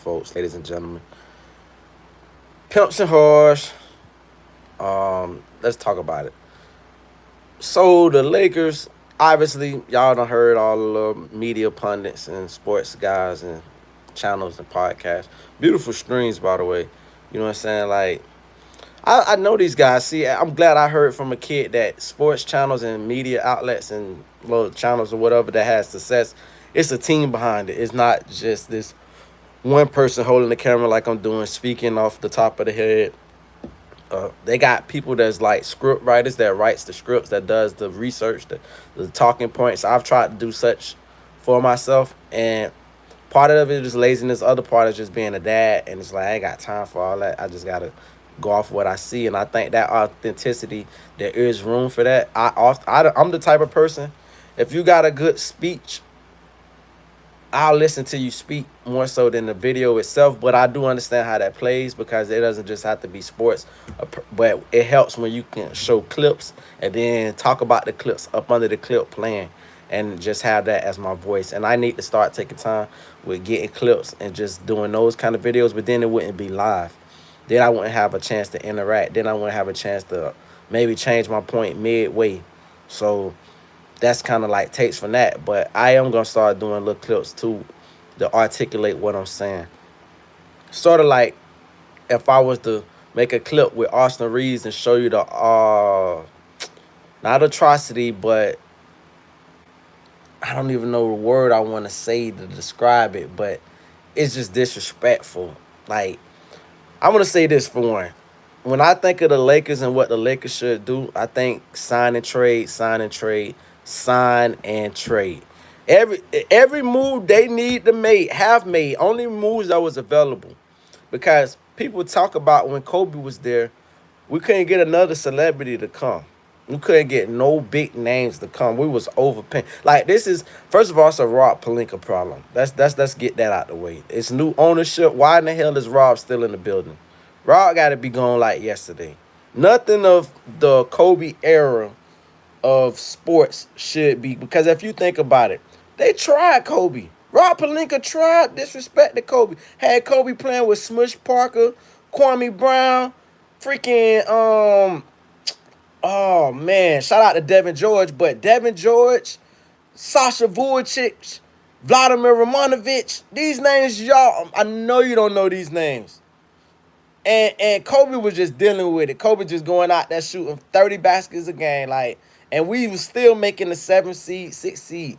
folks, ladies and gentlemen. Pimps and whores. Let's talk about it. So the Lakers, obviously, y'all done heard all the media pundits and sports guys and channels and podcasts. Beautiful streams, by the way. You know what I'm saying? Like, I know these guys. See, I'm glad I heard from a kid that sports channels and media outlets and little channels or whatever that has success, it's a team behind it. It's not just this one person holding the camera like I'm doing, speaking off the top of the head. They got people that's like script writers that writes the scripts, that does the research, the talking points. I've tried to do such for myself, and part of it is laziness. Other part is just being a dad, and it's like I ain't got time for all that. I just gotta go off what I see, and I think that authenticity, there is room for that. I'm the type of person, if you got a good speech, I'll listen to you speak more so than the video itself, but I do understand how that plays because it doesn't just have to be sports, but it helps when you can show clips and then talk about the clips up under the clip playing and just have that as my voice. And I need to start taking time with getting clips and just doing those kind of videos, but then it wouldn't be live. Then I wouldn't have a chance to interact. Then I wouldn't have a chance to maybe change my point midway. So that's kind of like takes from that. But I am gonna start doing little clips too to articulate what I'm saying. Sort of like if I was to make a clip with Austin Reeves and show you the not atrocity, but I don't even know the word I want to say to describe it, but it's just disrespectful. Like, I'm gonna say this for one. When I think of the Lakers and what the Lakers should do, I think sign and trade, sign and trade, sign and trade. Every every move they need to make, have made, only moves that was available. Because people talk about when Kobe was there, we couldn't get another celebrity to come. We couldn't get no big names to come. We was overpaying. Like this is first of all, it's a Rob Pelinka problem. Let's get that out the way. It's new ownership. Why in the hell is Rob still in the building? Rob got to be gone like yesterday. Nothing of the Kobe era of sports should be, because if you think about it, they tried Kobe. Rob Pelinka tried disrespected Kobe. Had Kobe playing with Smush Parker, Kwame Brown, freaking oh man, shout out to Devin George, but Devin George, Sasha Vujacic, Vladimir Romanovich, these names y'all, I know you don't know these names. And Kobe was just dealing with it. Kobe just going out there shooting 30 baskets a game, like, and we was still making the 7 seed, 6 seed.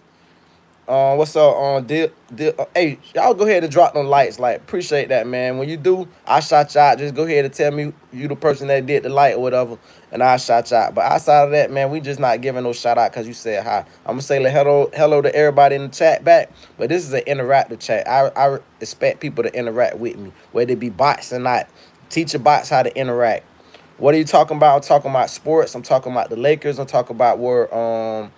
What's up? Hey, y'all go ahead and drop them lights. Like, appreciate that, man. When you do, I shout you out. Just go ahead and tell me you the person that did the light or whatever, and I shout you out. But outside of that, man, we just not giving no shout out because you said hi. I'm gonna say like, hello to everybody in the chat back. But this is an interactive chat. I expect people to interact with me, whether it be bots or not. Teach your bots how to interact. What are you talking about? I'm talking about sports. I'm talking about the Lakers. I'm talking about where I'm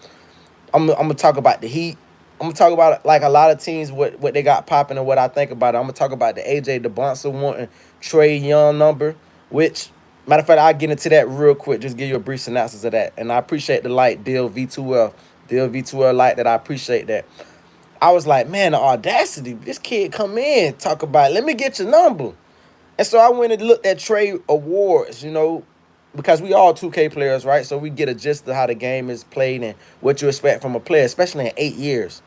gonna talk about the Heat. I'm gonna talk about like a lot of teams what they got popping and what I think about it. I'm gonna talk about the AJ DeBonsa wanting Trae Young number, which matter of fact I'll get into that real quick. Just give you a brief synopsis of that. And I appreciate the light deal V2L. Deal V2L light that I appreciate that. I was like, man, the audacity. This kid come in, talk about, let me get your number. And so I went and looked at trade awards, because we all 2K players, right? So we get a gist of how the game is played and what you expect from a player, especially in 8 years.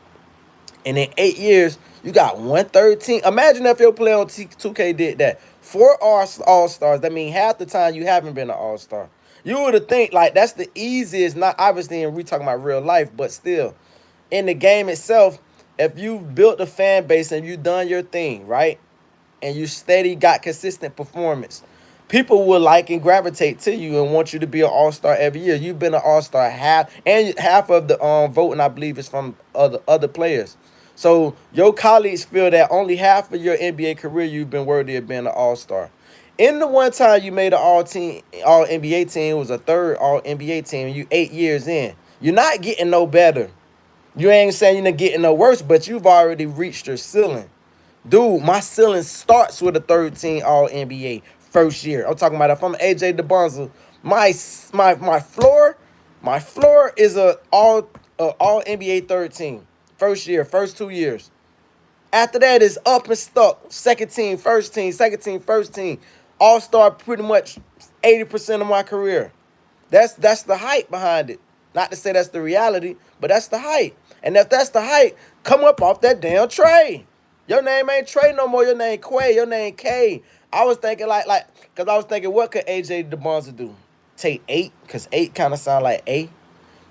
And in 8 years, you got 113. Imagine if your player on 2K did that. 4 All-Stars. That means half the time you haven't been an All-Star. You would have think like that's the easiest, not obviously and we talking about real life, but still. In the game itself, if you built a fan base and you done your thing, right? And you steady got consistent performance, people will like and gravitate to you and want you to be an all-star every year. You've been an all-star half of the voting, I believe, is from other players. So your colleagues feel that only half of your NBA career you've been worthy of being an all-star. In the one time you made an all NBA team, it was a third all NBA team, you 8 years in. You're not getting no better. You ain't saying you're not getting no worse, but you've already reached your ceiling. Dude, my ceiling starts with a 13 All NBA first year. I'm talking about if I'm AJ DeBonza, my floor is a all NBA 13 first year, first 2 years. After that is up and stuck. Second team, first team, second team, first team. All-star pretty much 80% of my career. That's the hype behind it. Not to say that's the reality, but that's the hype. And if that's the hype, come up off that damn Trey. Your name ain't Trey no more. Your name Quay. Your name K. I was thinking cause I was thinking, what could AJ DeBonza do? Take 8, cause 8 kind of sound like A,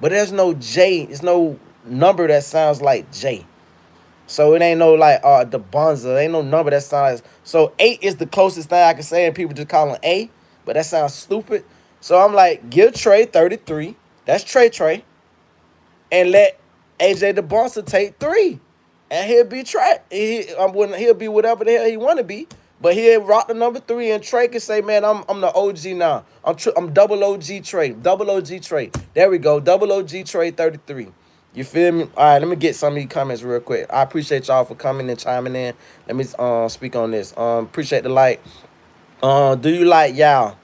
but there's no J. There's no number that sounds like J. So it ain't no like DeBonza. Ain't no number that sounds. So 8 is the closest thing I can say, and people just call him A, but that sounds stupid. So I'm like, give Trey 33. That's Trey. And let AJ DeBonza take 3. And he'll be Trey. He'll be whatever the hell he want to be. But he'll rock the number 3, and Trey can say, man, I'm the OG now. I'm double OG Trey. Double OG Trey. There we go. Double OG Trey 33. You feel me? All right, let me get some of these comments real quick. I appreciate y'all for coming and chiming in. Let me speak on this. Appreciate the like. Do you like y'all?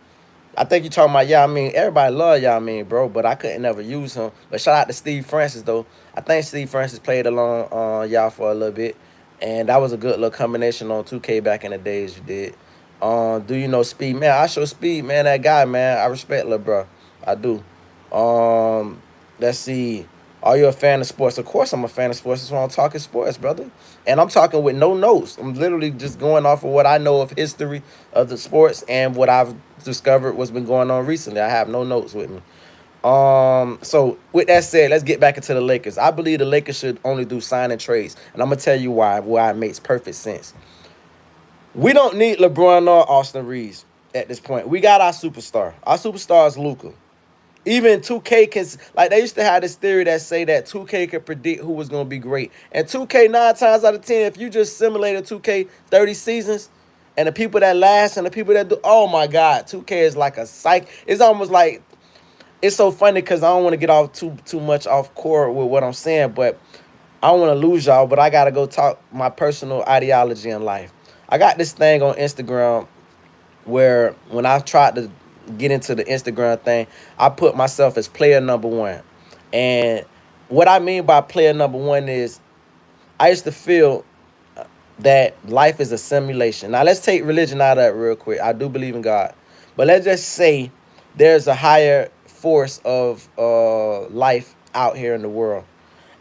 I think you talking about Yao Ming. Everybody love Yao Ming, bro, but I couldn't never use him. But shout out to Steve Francis, though. I think Steve Francis played along Yao for a little bit, and that was a good little combination on 2K back in the days you did. Do you know Speed? Man, I show Speed, man, that guy, man. I respect lil' bro. I do. Let's see. Are you a fan of sports? Of course I'm a fan of sports. That's why I'm talking sports, brother. And I'm talking with no notes. I'm literally just going off of what I know of history of the sports and what I've discovered what's been going on recently. I have no notes with me. So with that said, let's get back into the Lakers. I believe the Lakers should only do sign and trades. And I'm gonna tell you why it makes perfect sense. We don't need LeBron or Austin Reeves at this point. We got our superstar. Our superstar is Luka. Even 2K can, like, they used to have this theory that say that 2K could predict who was going to be great. And 2K, 9 times out of 10, if you just simulated 2K 30 seasons, and the people that last and the people that do, oh my God, 2K is like a psych. It's almost like, it's so funny because I don't want to get off too much off court with what I'm saying, but I don't want to lose y'all, but I got to go talk my personal ideology in life. I got this thing on Instagram where when I tried to get into the Instagram thing, I put myself as player number 1. And what I mean by player number 1 is I used to feel that life is a simulation. Now, let's take religion out of it real quick. I do believe in God. But let's just say there's a higher force of life out here in the world.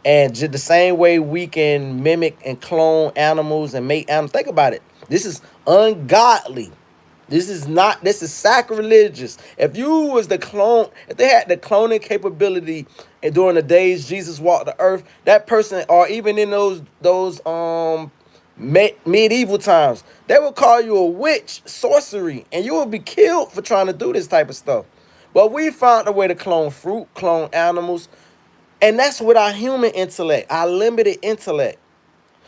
And just the same way we can mimic and clone animals and make animals. Think about it. This is ungodly. This is sacrilegious. If you was the clone, if they had the cloning capability and during the days Jesus walked the earth, that person, or even in those medieval times, they would call you a witch, sorcery, and you would be killed for trying to do this type of stuff. But we found a way to clone fruit, clone animals, and that's with our human intellect, our limited intellect.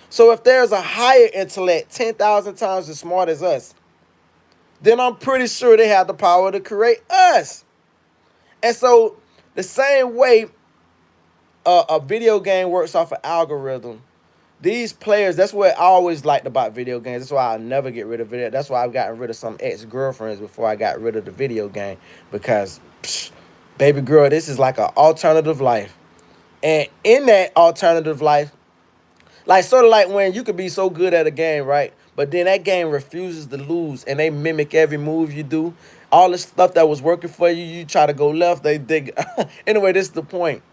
So if there's a higher intellect, 10,000 times as smart as us, then I'm pretty sure they have the power to create us. And so the same way a video game works off an algorithm, these players, that's what I always liked about video games. That's why I never get rid of it. That's why I've gotten rid of some ex-girlfriends before I got rid of the video game. Because, baby girl, this is like an alternative life. And in that alternative life, like sort of like when you could be so good at a game, right? But then that game refuses to lose, and they mimic every move you do. All the stuff that was working for you, you try to go left, they dig. Anyway, this is the point.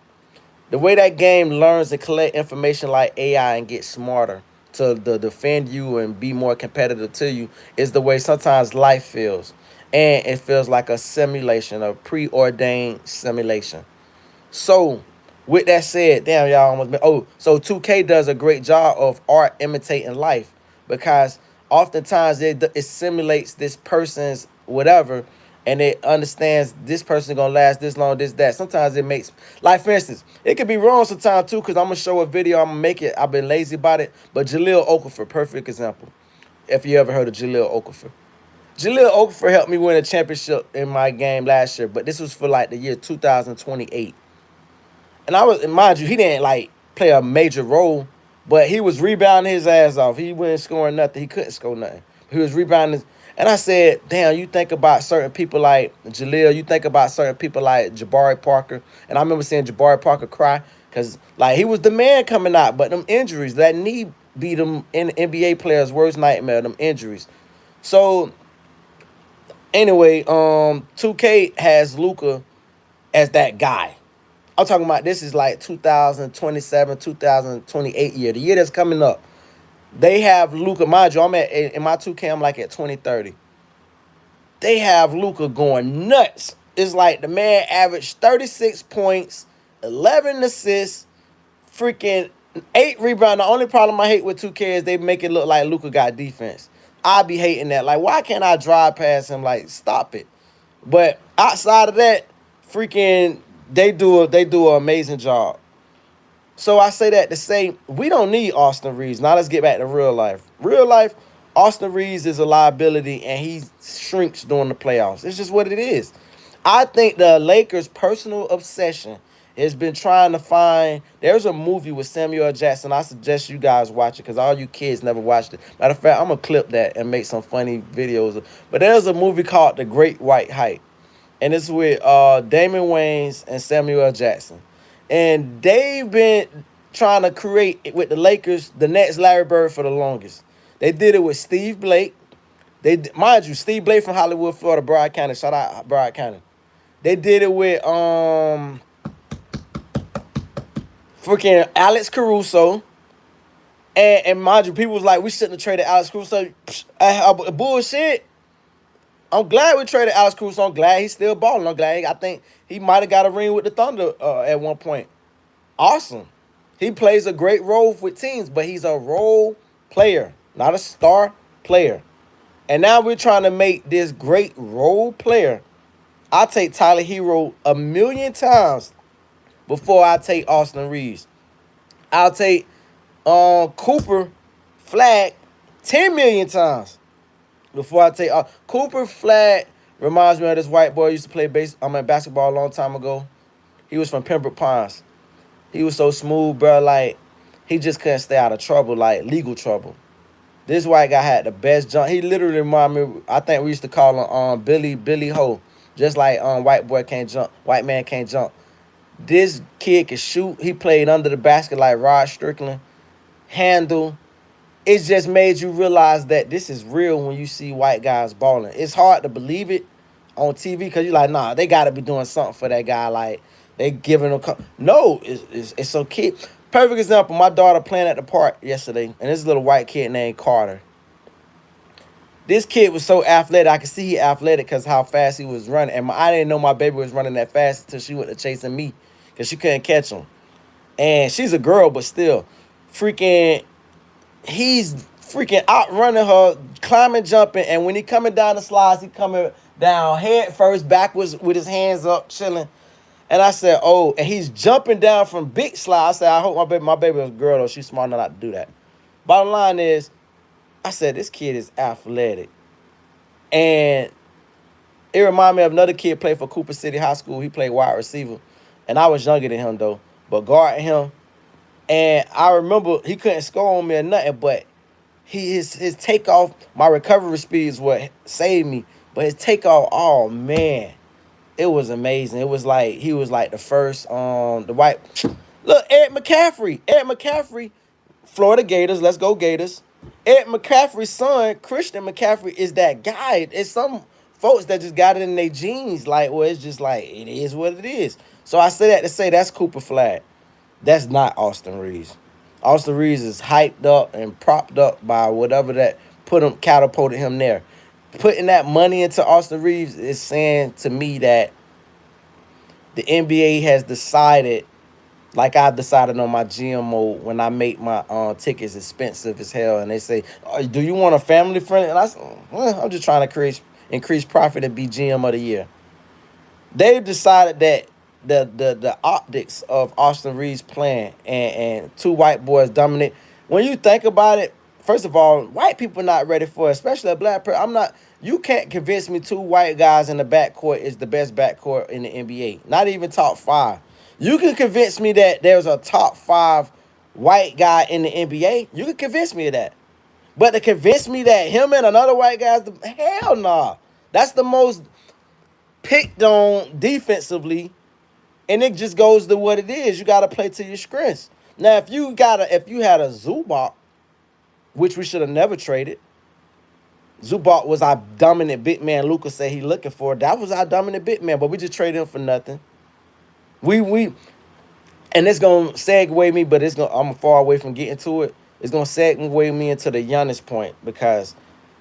The way that game learns to collect information like AI and get smarter to defend you and be more competitive to you is the way sometimes life feels. And it feels like a simulation, a preordained simulation. So, with that said, damn, y'all almost been. Oh, so 2K does a great job of art imitating life because oftentimes it simulates this person's whatever, and it understands this person gonna last this long, this, that. Sometimes it makes, like for instance, it could be wrong sometimes too, because I'm gonna show a video, I'm gonna make it, I've been lazy about it, but Jahlil Okafor, perfect example. If you ever heard of Jahlil Okafor. Jahlil Okafor helped me win a championship in my game last year, but this was for like the year 2028. And mind you, he didn't like play a major role, but he was rebounding his ass off. He wasn't scoring nothing. He couldn't score nothing. He was rebounding. And I said, damn, you think about certain people like Jahlil, you think about certain people like Jabari Parker. And I remember seeing Jabari Parker cry because, like, he was the man coming out, but them injuries, that knee be them NBA players' worst nightmare, them injuries. So anyway, 2K has Luka as that guy. I'm talking about this is like 2027, 2028 year, the year that's coming up. They have Luka, mind you, I'm at in my 2K, I'm like at 2030. They have Luka going nuts. It's like the man averaged 36 points, 11 assists, freaking 8 rebounds. The only problem I hate with 2K is they make it look like Luka got defense. I be hating that. Like, why can't I drive past him? Like, stop it. But outside of that, freaking they do an amazing job. So I say that to say we don't need Austin Reeves. Now let's get back to real life. Real life, Austin Reeves is a liability and he shrinks during the playoffs. It's just what it is. I think the Lakers' personal obsession has been trying to find. There's a movie with Samuel L. Jackson. I suggest you guys watch it because all you kids never watched it. Matter of fact, I'm gonna clip that and make some funny videos. But there's a movie called The Great White Hype, and it's with Damon Wayans and Samuel L. Jackson. And they've been trying to create with the Lakers the next Larry Bird for the longest. They did it with Steve Blake. Mind you, Steve Blake from Hollywood, Florida, Broward County. Shout out Broward County. They did it with freaking Alex Caruso. And mind you, people was like, we shouldn't have traded Alex Caruso. Bullshit. I'm glad we traded Alex Caruso. I'm glad he's still balling. I think he might have got a ring with the Thunder at one point. Awesome. He plays a great role with teams, but he's a role player, not a star player. And now we're trying to make this great role player. I take Tyler Hero a million times before I take Austin Reeves. I'll take Cooper Flag 10 million times before I take Cooper Flag. Reminds me of this white boy who used to play basketball a long time ago. He was from Pembroke Pines. He was so smooth, bro. Like, he just couldn't stay out of trouble, like legal trouble. This white guy had the best jump. He literally reminded me, I think we used to call him Billy Ho. Just like white boy can't jump, white man can't jump. This kid can shoot. He played under the basket like Rod Strickland. Handle. It just made you realize that this is real when you see white guys balling. It's hard to believe it on TV because you're like, nah, they got to be doing something for that guy. Like, they giving him... No, it's so kid. Perfect example, my daughter playing at the park yesterday, and this little white kid named Carter. This kid was so athletic. I could see he athletic because how fast he was running. And I didn't know my baby was running that fast until she went to chasing me because she couldn't catch him. And she's a girl, but still. He's freaking outrunning her, climbing, jumping. And when he coming down the slides, he coming down head first, backwards with his hands up, chilling. And I said, oh, and he's jumping down from big slides. I said, I hope my baby was a girl, though. She's smart enough not to do that. Bottom line is, I said, this kid is athletic. And it reminded me of another kid played for Cooper City High School. He played wide receiver. And I was younger than him, though. But guarding him. And I remember he couldn't score on me or nothing. But his takeoff, my recovery speed is what saved me. But his takeoff, oh, man. It was amazing. It was like he was like the first the white. Look, Ed McCaffrey, Florida Gators. Let's go Gators. Ed McCaffrey's son, Christian McCaffrey, is that guy. It's some folks that just got it in their genes. Like, well, it's just like it is what it is. So I say that to say that's Cooper Flag. That's not Austin Reeves. Austin Reeves is hyped up and propped up by whatever that catapulted him there. Putting that money into Austin Reeves is saying to me that the NBA has decided, like I decided on my GMO when I make my tickets expensive as hell, and they say, oh, do you want a family friendly? And I said, well, I'm just trying to increase profit and be GM of the year. They've decided that the optics of Austin Reeves playing and two white boys dominate. When you think about it, first of all, white people not ready for it, especially a black person. You can't convince me two white guys in the backcourt is the best backcourt in the NBA. Not even top 5. You can convince me that there's a top 5 white guy in the NBA. You can convince me of that. But to convince me that him and another white guy hell nah. That's the most picked on defensively. And it just goes to what it is. You got to play to your strengths. Now, if you had a Zubac which we should have never traded. Zubac was our dominant big man. Lucas said he looking for. That was our dominant big man, but we just traded him for nothing. We and it's gonna segue me, but I'm far away from getting to it. It's gonna segue me into the Giannis point because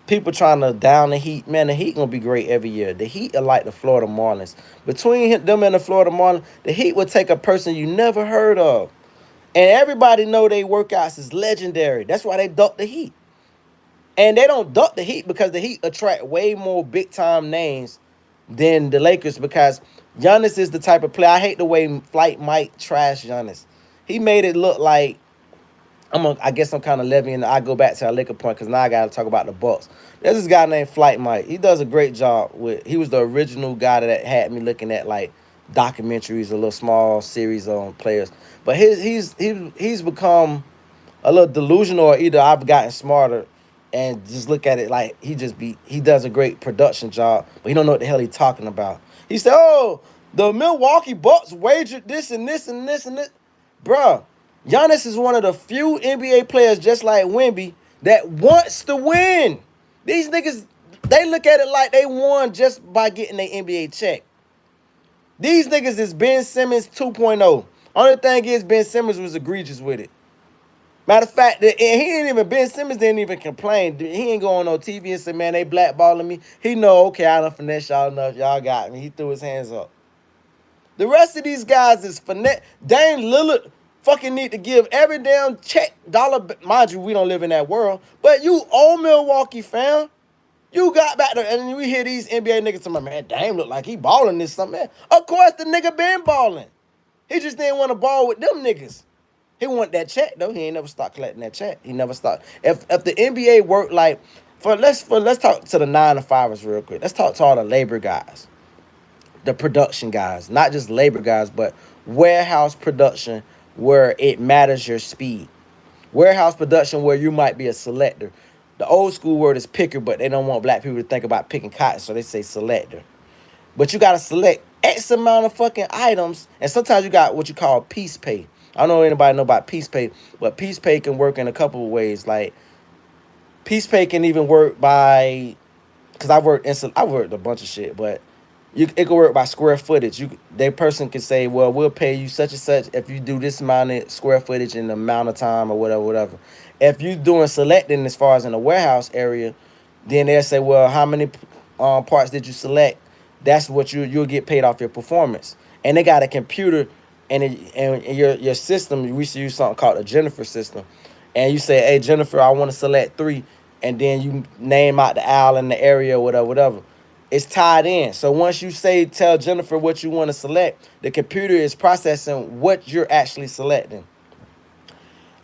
people trying to down the Heat. Man, the Heat gonna be great every year. The Heat are like the Florida Marlins. Between them and the Florida Marlins, the Heat would take a person you never heard of, and everybody know they workouts is legendary. That's why they duck the Heat. And they don't duck the Heat because the Heat attract way more big time names than the Lakers because Giannis is the type of player. I hate the way Flight Mike trash Giannis. He made it look like I guess I'm kind of levying. I go back to our Laker point because now I got to talk about the Bucks. There's this guy named Flight Mike. He does a great job with. He was the original guy that had me looking at like documentaries, a little small series on players. But he's become a little delusional, or either I've gotten smarter and just look at it like he does a great production job, but he don't know what the hell he's talking about. He said, "Oh, the Milwaukee Bucks wagered this and this and this and this." Bruh, Giannis is one of the few NBA players just like Wemby that wants to win. These niggas, they look at it like they won just by getting their NBA check. These niggas is Ben Simmons 2.0. Only thing is Ben Simmons was egregious with it. Matter of fact, Ben Simmons didn't even complain. He ain't go on no TV and say, man, they blackballing me. He know, okay, I done finesse y'all enough. Y'all got me. He threw his hands up. The rest of these guys is finesse. Dame Lillard fucking need to give every damn check dollar. Mind you, we don't live in that world. But you old Milwaukee fam. You got back there, and we hear these NBA niggas talking, man, Dame look like he balling this something. Man. Of course the nigga been balling. He just didn't want to ball with them niggas. He want that check though. He ain't never stopped collecting that check. He never stopped. If the NBA worked like let's talk to the 9 to 5ers real quick. Let's talk to all the labor guys, the production guys, not just labor guys, but warehouse production where it matters your speed. Warehouse production where you might be a selector. The old school word is picker, but they don't want black people to think about picking cotton, so they say selector. But you gotta select X amount of fucking items, and sometimes you got what you call piece pay. I don't know if anybody know about piece pay, but piece pay can work in a couple of ways. Like piece pay can even work by, because I worked a bunch of shit, but it can work by square footage. That person can say, well, we'll pay you such and such if you do this amount of square footage in the amount of time or whatever. If you doing selecting as far as in the warehouse area, then they'll say, well, how many parts did you select? That's what you'll get paid off your performance. And they got a computer. And your system, we used to use something called a Jennifer system. And you say, hey, Jennifer, I want to select 3. And then you name out the aisle in the area or whatever. It's tied in. So once you tell Jennifer what you want to select, the computer is processing what you're actually selecting.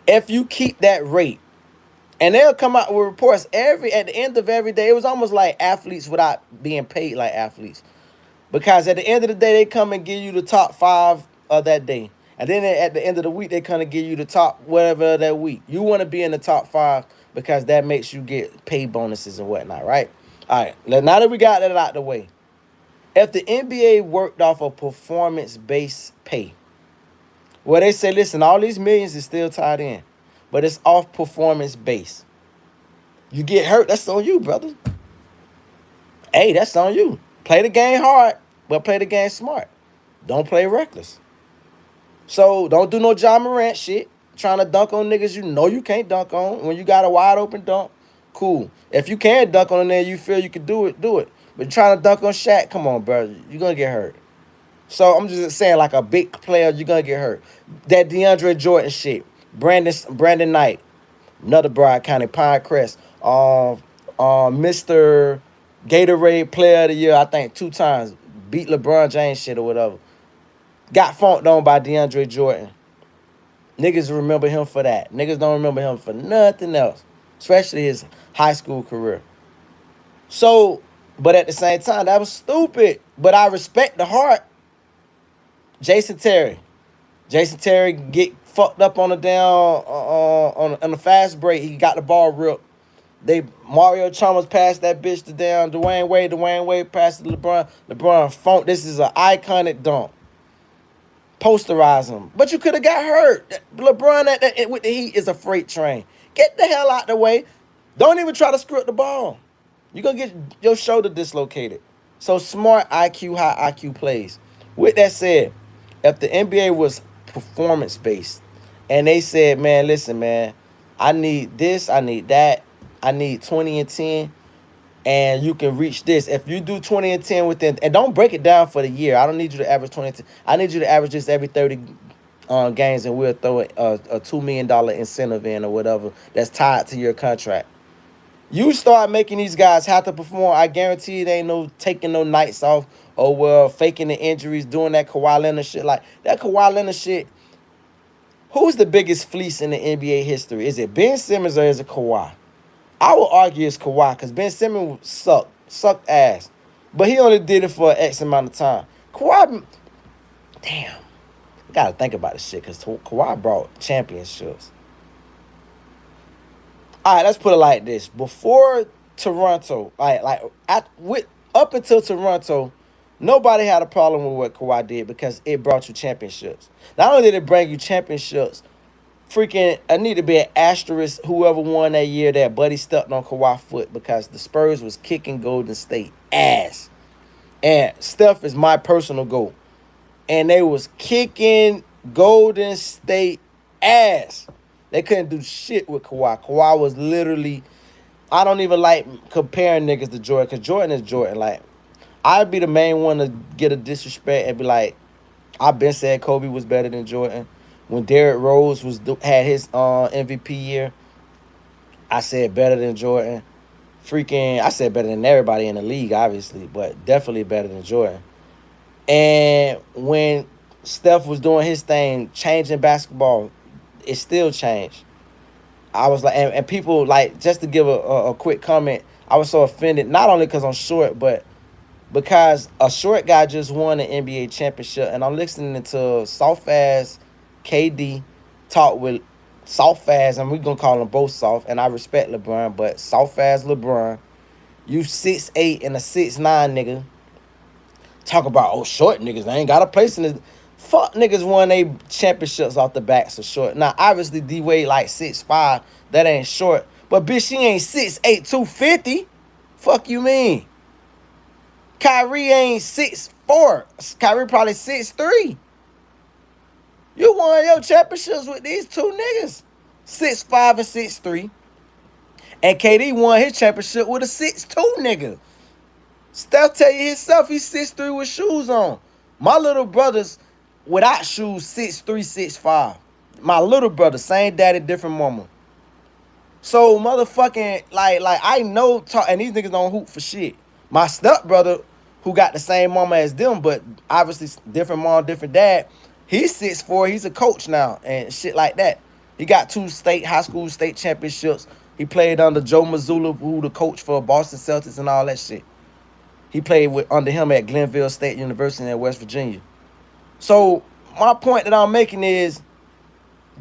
If you keep that rate, and they'll come out with reports at the end of every day. It was almost like athletes without being paid like athletes. Because at the end of the day, they come and give you the top 5 of that day. And then at the end of the week, they kind of give you the top whatever that week. You want to be in the top 5 because that makes you get pay bonuses and whatnot, right? All right, now that we got that out the way, if the NBA worked off of performance-based pay, well, they say, listen, all these millions is still tied in, but it's off performance-based. You get hurt, that's on you, brother. Hey, that's on you. Play the game hard, but play the game smart. Don't play reckless. So don't do no Ja Morant shit. Trying to dunk on niggas you know you can't dunk on. When you got a wide open dunk, cool. If you can dunk on there, you feel you can do it, do it. But trying to dunk on Shaq, come on, bro. You're going to get hurt. So I'm just saying, like a big player, you're going to get hurt. That DeAndre Jordan shit. Brandon Knight. Another Broward County Pinecrest. Mr. Gatorade Player of the Year, I think 2 times. Beat LeBron James shit or whatever. Got funked on by DeAndre Jordan. Niggas remember him for that. Niggas don't remember him for nothing else. Especially his high school career. So, but at the same time, that was stupid. But I respect the heart. Jason Terry get fucked up on the down on the fast break. He got the ball ripped. Mario Chalmers passed that bitch to down Dwayne Wade. Dwayne Wade passed to LeBron. LeBron funked. This is an iconic dunk. Posterize him. But you could have got hurt. LeBron with the Heat is a freight train. Get the hell out the way. Don't even try to script the ball. You're going to get your shoulder dislocated. So smart IQ, high IQ plays. With that said, if the NBA was performance-based and they said, man, listen, man, I need this, I need that, I need 20 and 10, and you can reach this. If you do 20 and 10 within, and don't break it down for the year. I don't need you to average 20 and 10. I need you to average this every 30 games, and we'll throw a $2 million incentive in or whatever that's tied to your contract. You start making these guys have to perform, I guarantee it ain't no taking no nights off or well faking the injuries, doing that Kawhi Leonard shit. Like that Kawhi Leonard shit, who's the biggest fleece in the NBA history? Is it Ben Simmons or is it Kawhi? I would argue it's Kawhi because Ben Simmons sucked ass. But he only did it for X amount of time. Kawhi, damn, I gotta think about this shit because Kawhi brought championships. All right, let's put it like this. Before Toronto, up until Toronto, nobody had a problem with what Kawhi did because it brought you championships. Not only did it bring you championships, freaking, I need to be an asterisk whoever won that year that Buddy stepped on Kawhi's foot because the Spurs was kicking Golden State ass. And Steph is my personal goal. And they was kicking Golden State ass. They couldn't do shit with Kawhi. Kawhi was literally, I don't even like comparing niggas to Jordan because Jordan is Jordan. Like, I'd be the main one to get a disrespect and be like, I've been saying Kobe was better than Jordan. When Derrick Rose had his MVP year, I said better than Jordan. I said better than everybody in the league, obviously, but definitely better than Jordan. And when Steph was doing his thing, changing basketball, it still changed. I was like, and people, like, just to give a quick comment, I was so offended, not only because I'm short, but because a short guy just won an NBA championship, and I'm listening to soft-ass KD talk with soft-ass, and we're going to call them both soft, and I respect LeBron, but soft-ass LeBron, you 6'8" and a 6'9" nigga, talk about, oh, short niggas, they ain't got a place in this. Fuck niggas won they championships off the backs of short. Now, obviously, D-Wade like 6'5", that ain't short, but bitch, she ain't 6'8", 250. Fuck you mean? Kyrie ain't 6'4". Kyrie probably 6'3". You won your championships with these two niggas. 6'5" and 6'3". And KD won his championship with a 6'2" nigga. Steph tell you himself he's 6'3" with shoes on. My little brother's without shoes 6'3", 6'5". My little brother, same daddy, different mama. So motherfucking like I know and these niggas don't hoop for shit. My stepbrother, who got the same mama as them, but obviously different mom, different dad, he's 6'4", he's a coach now and shit like that. He got 2 high school state championships. He played under Joe Mazzulla, who the coach for Boston Celtics and all that shit. He played under him at Glenville State University in West Virginia. So my point that I'm making is,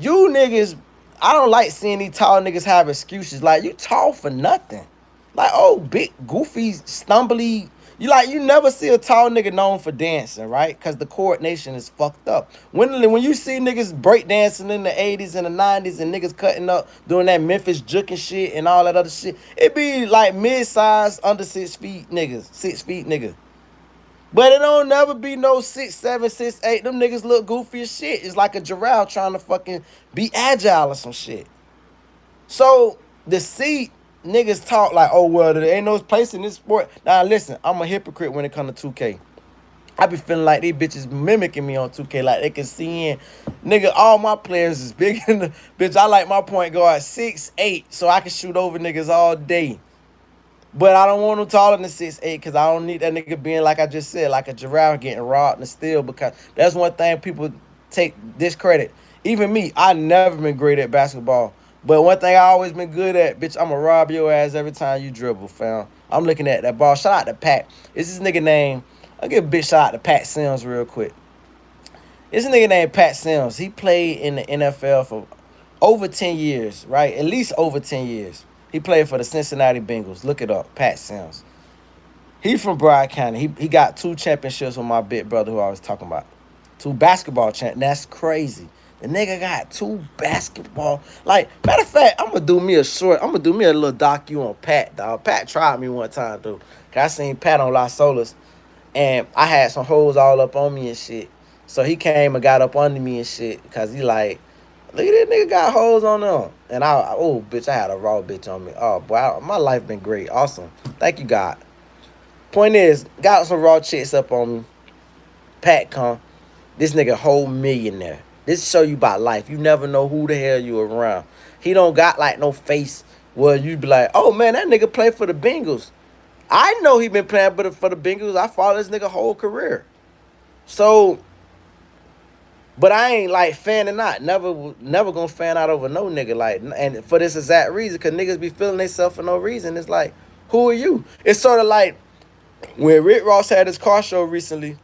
you niggas, I don't like seeing these tall niggas have excuses. Like, you tall for nothing. Like, oh, big, goofy, stumbly. You never see a tall nigga known for dancing, right? Because the coordination is fucked up. When you see niggas breakdancing in the 80s and the 90s and niggas cutting up, doing that Memphis juking shit and all that other shit, it be like mid-size, under 6 feet niggas. 6 feet niggas. But it don't never be no 6'7", 6'8". Them niggas look goofy as shit. It's like a giraffe trying to fucking be agile or some shit. So, the see niggas talk like, oh, well, there ain't no place in this sport. Now, listen, I'm a hypocrite when it comes to 2K. I be feeling like these bitches mimicking me on 2K. Like, they can see in. Nigga, all my players is bigger than the bitch. I like my point guard 6'8", so I can shoot over niggas all day. But I don't want him taller than 6'8", because I don't need that nigga being, like I just said, like a giraffe getting robbed and steal, because that's one thing people take discredit. Even me, I never been great at basketball. But one thing I always been good at, bitch, I'm going to rob your ass every time you dribble, fam. I'm looking at that ball. Shout out to Pat. It's this nigga name. I'll give a big shout out to Pat Sims real quick. It's a nigga named Pat Sims. He played in the NFL for over 10 years, right? At least over 10 years. He played for the Cincinnati Bengals. Look it up, Pat Sims. He from Broward County. He got 2 championships with my big brother who I was talking about. 2 basketball champions. That's crazy. The nigga got 2 basketball. Like, matter of fact, I'm gonna do me a short. I'm gonna do me a little docu on Pat, dog. Pat tried me one time, dude. Cause I seen Pat on Las Solas, and I had some hoes all up on me and shit. So he came and got up under me and shit. Cause he like, look at this nigga got hoes on them. And oh bitch, I had a raw bitch on me. Oh boy, my life been great, awesome. Thank you God. Point is, got some raw chicks up on me. Pat come. This nigga whole millionaire. This show you about life. You never know who the hell you around. He don't got like no face where you be like, oh man, that nigga play for the Bengals. I know he been playing for the Bengals. I follow this nigga whole career. So, but I ain't like fanning out. Never gonna fan out over no nigga. Like, and for this exact reason, cause niggas be feeling themselves for no reason. It's like, who are you? It's sort of like when Rick Ross had his car show recently.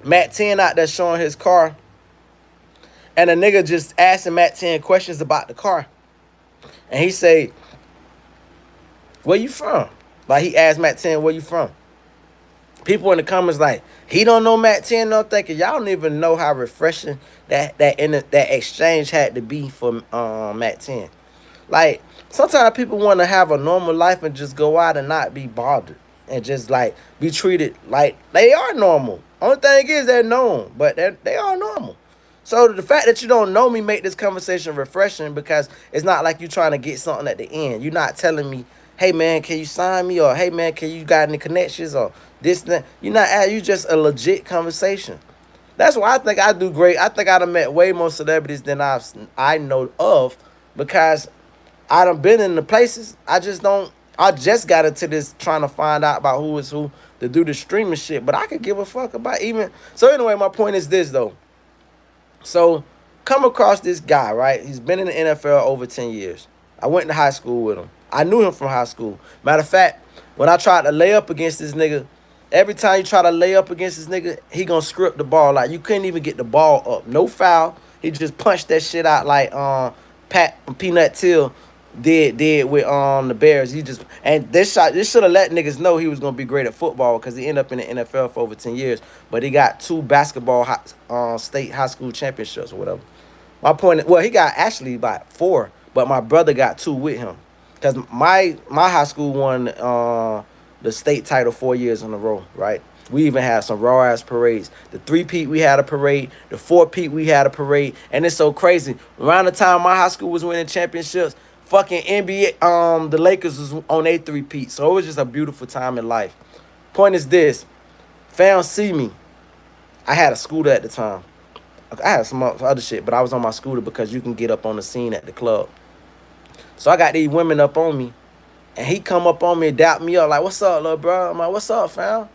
Matt 10 out there showing his car. And a nigga just asking Matt 10 questions about the car. And he say, where you from? Like, he asked Matt 10, where you from? People in the comments like, he don't know Matt 10, no thinking. Y'all don't even know how refreshing that exchange had to be for Matt 10. Like, sometimes people want to have a normal life and just go out and not be bothered. And just, like, be treated like they are normal. Only thing is they're known, but they are normal. So the fact that you don't know me make this conversation refreshing because it's not like you trying to get something at the end. You're not telling me, hey man, can you sign me? Or hey man, can you got any connections? Or this, that. You're not, you just a legit conversation. That's why I think I do great. I think I done met way more celebrities than I know of because I done been in the places. I just got into this trying to find out about who is who to do the streaming shit. But I could give a fuck about even. So anyway, my point is this though. So, come across this guy, right? He's been in the NFL over 10 years. I went to high school with him. I knew him from high school. Matter of fact, when I tried to lay up against this nigga, every time you try to lay up against this nigga, he gonna script the ball. Like, you couldn't even get the ball up. No foul. He just punched that shit out like Pat Peanut Till did with the Bears. This should have let niggas know he was gonna be great at football because he ended up in the NFL for over 10 years. But he got 2 basketball state high school championships or whatever. My point is, well, he got actually about 4, but my brother got 2 with him. Because my high school won the state title 4 years in a row, right? We even had some raw ass parades. The 3-peat we had a parade. The 4-peat we had a parade. And it's so crazy. Around the time my high school was winning championships, fucking NBA, the Lakers was on their 3-peat. So it was just a beautiful time in life. Point is this. Fam see me. I had a scooter at the time. I had some other shit, but I was on my scooter because you can get up on the scene at the club. So I got these women up on me. And he come up on me and dap me up like, what's up, little bro? I'm like, what's up, fam?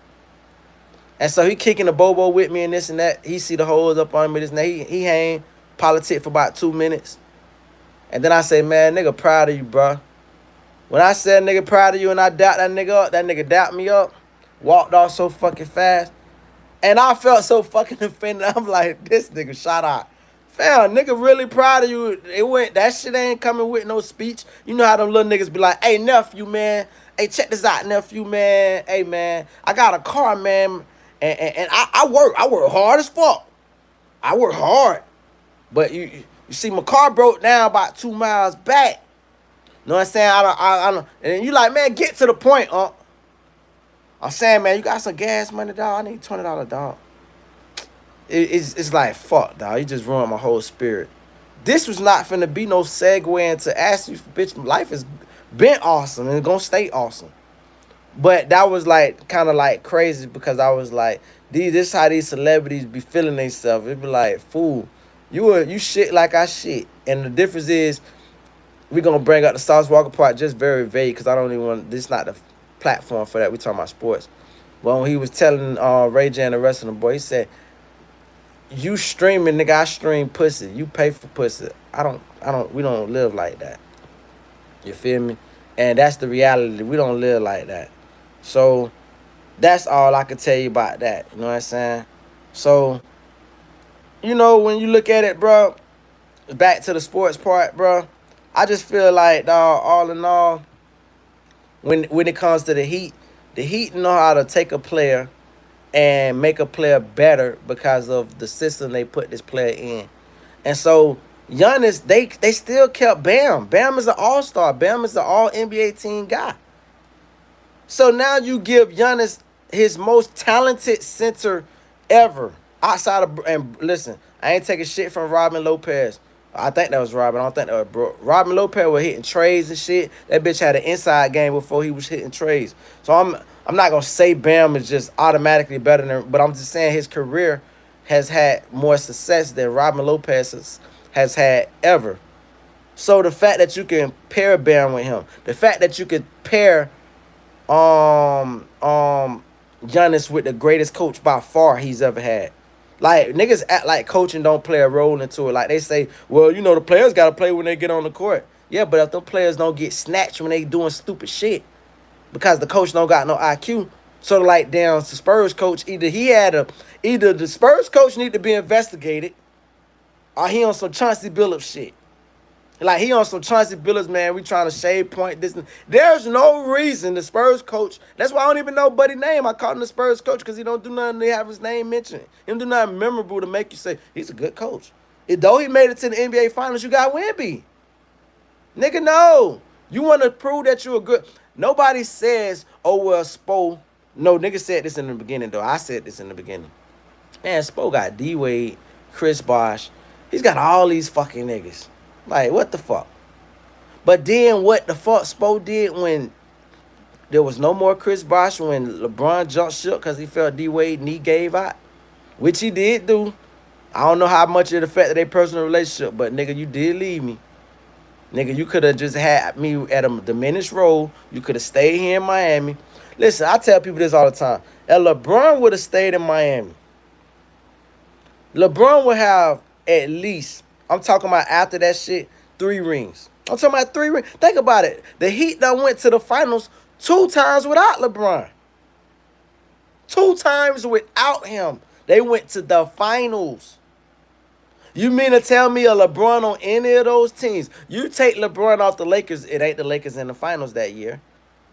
And so he kicking the bobo with me and this and that. He see the hoes up on me, this and that. He hang, politic for about 2 minutes. And then I say, man, nigga proud of you, bro. When I said nigga proud of you and I doubt that nigga up, that nigga doubt me up, walked off so fucking fast. And I felt so fucking offended. I'm like, this nigga shot out. Fam, nigga really proud of you. That shit ain't coming with no speech. You know how them little niggas be like, hey, nephew, man. Hey, check this out, nephew, man. Hey, man, I got a car, man. And I work hard as fuck. I work hard. But you see, my car broke down about 2 miles back. Know what I'm saying? I don't. And you like, man, get to the point, I'm saying, man, you got some gas money, dog? I need $20, dog. It's like, fuck, dog. You just ruined my whole spirit. This was not finna be no segue into ask you, bitch, life has been awesome and it's gonna stay awesome. But that was like kind of like crazy because I was like, this is how these celebrities be feeling themselves. It be like, fool, you shit like I shit. And the difference is, we're gonna bring up the Sauce Walker part just very vague because I don't even want, this is not the platform for that. We talking about sports. But when he was telling Ray J and the rest of them, boy, he said, you streaming, nigga, I stream pussy. You pay for pussy. We don't live like that. You feel me? And that's the reality. We don't live like that. So that's all I can tell you about that. You know what I'm saying? So, you know, when you look at it, bro, back to the sports part, bro, I just feel like, dog, all in all, when it comes to the Heat know how to take a player and make a player better because of the system they put this player in. And so Giannis, they still kept Bam. Bam is an all-star. Bam is the all NBA team guy. So now you give Giannis his most talented center ever outside of, and listen, I ain't taking shit from Robin Lopez. I think that was Robin. I don't think that was bro. Robin Lopez was hitting trades and shit. That bitch had an inside game before he was hitting trades. So I'm not gonna say Bam is just automatically better than, but I'm just saying his career has had more success than Robin Lopez has had ever. So the fact that you can pair Bam with him, the fact that you could pair Giannis with the greatest coach by far he's ever had. Like, niggas act like coaching don't play a role into it. Like, they say, well, you know, the players got to play when they get on the court. Yeah, but if the players don't get snatched when they doing stupid shit because the coach don't got no IQ. So, like, damn, the Spurs coach, either the Spurs coach need to be investigated or he on some Chauncey Billups shit. Like, he on some Chauncey Billups, man. We trying to shade point this. There's no reason the Spurs coach. That's why I don't even know Buddy's name. I call him the Spurs coach because he don't do nothing to have his name mentioned. He don't do nothing memorable to make you say, he's a good coach. Though he made it to the NBA Finals, you got Wemby. Nigga, no. You want to prove that you're a good. Nobody says, oh, well, Spo. No, nigga said this in the beginning, though. I said this in the beginning. Man, Spo got D-Wade, Chris Bosh. He's got all these fucking niggas. Like, what the fuck? But then what the fuck Spo did when there was no more Chris Bosh, when LeBron jumped ship because he felt D-Wade knee gave out, which he did do. I don't know how much it affected their personal relationship, but nigga, you did leave me. Nigga, you could have just had me at a diminished role. You could have stayed here in Miami. Listen, I tell people this all the time. If LeBron would have stayed in Miami, LeBron would have at least, I'm talking about after that shit, 3 rings. I'm talking about 3 rings. Think about it. The Heat done went to the finals 2 times without LeBron. 2 times without him. They went to the finals. You mean to tell me a LeBron on any of those teams? You take LeBron off the Lakers, it ain't the Lakers in the finals that year.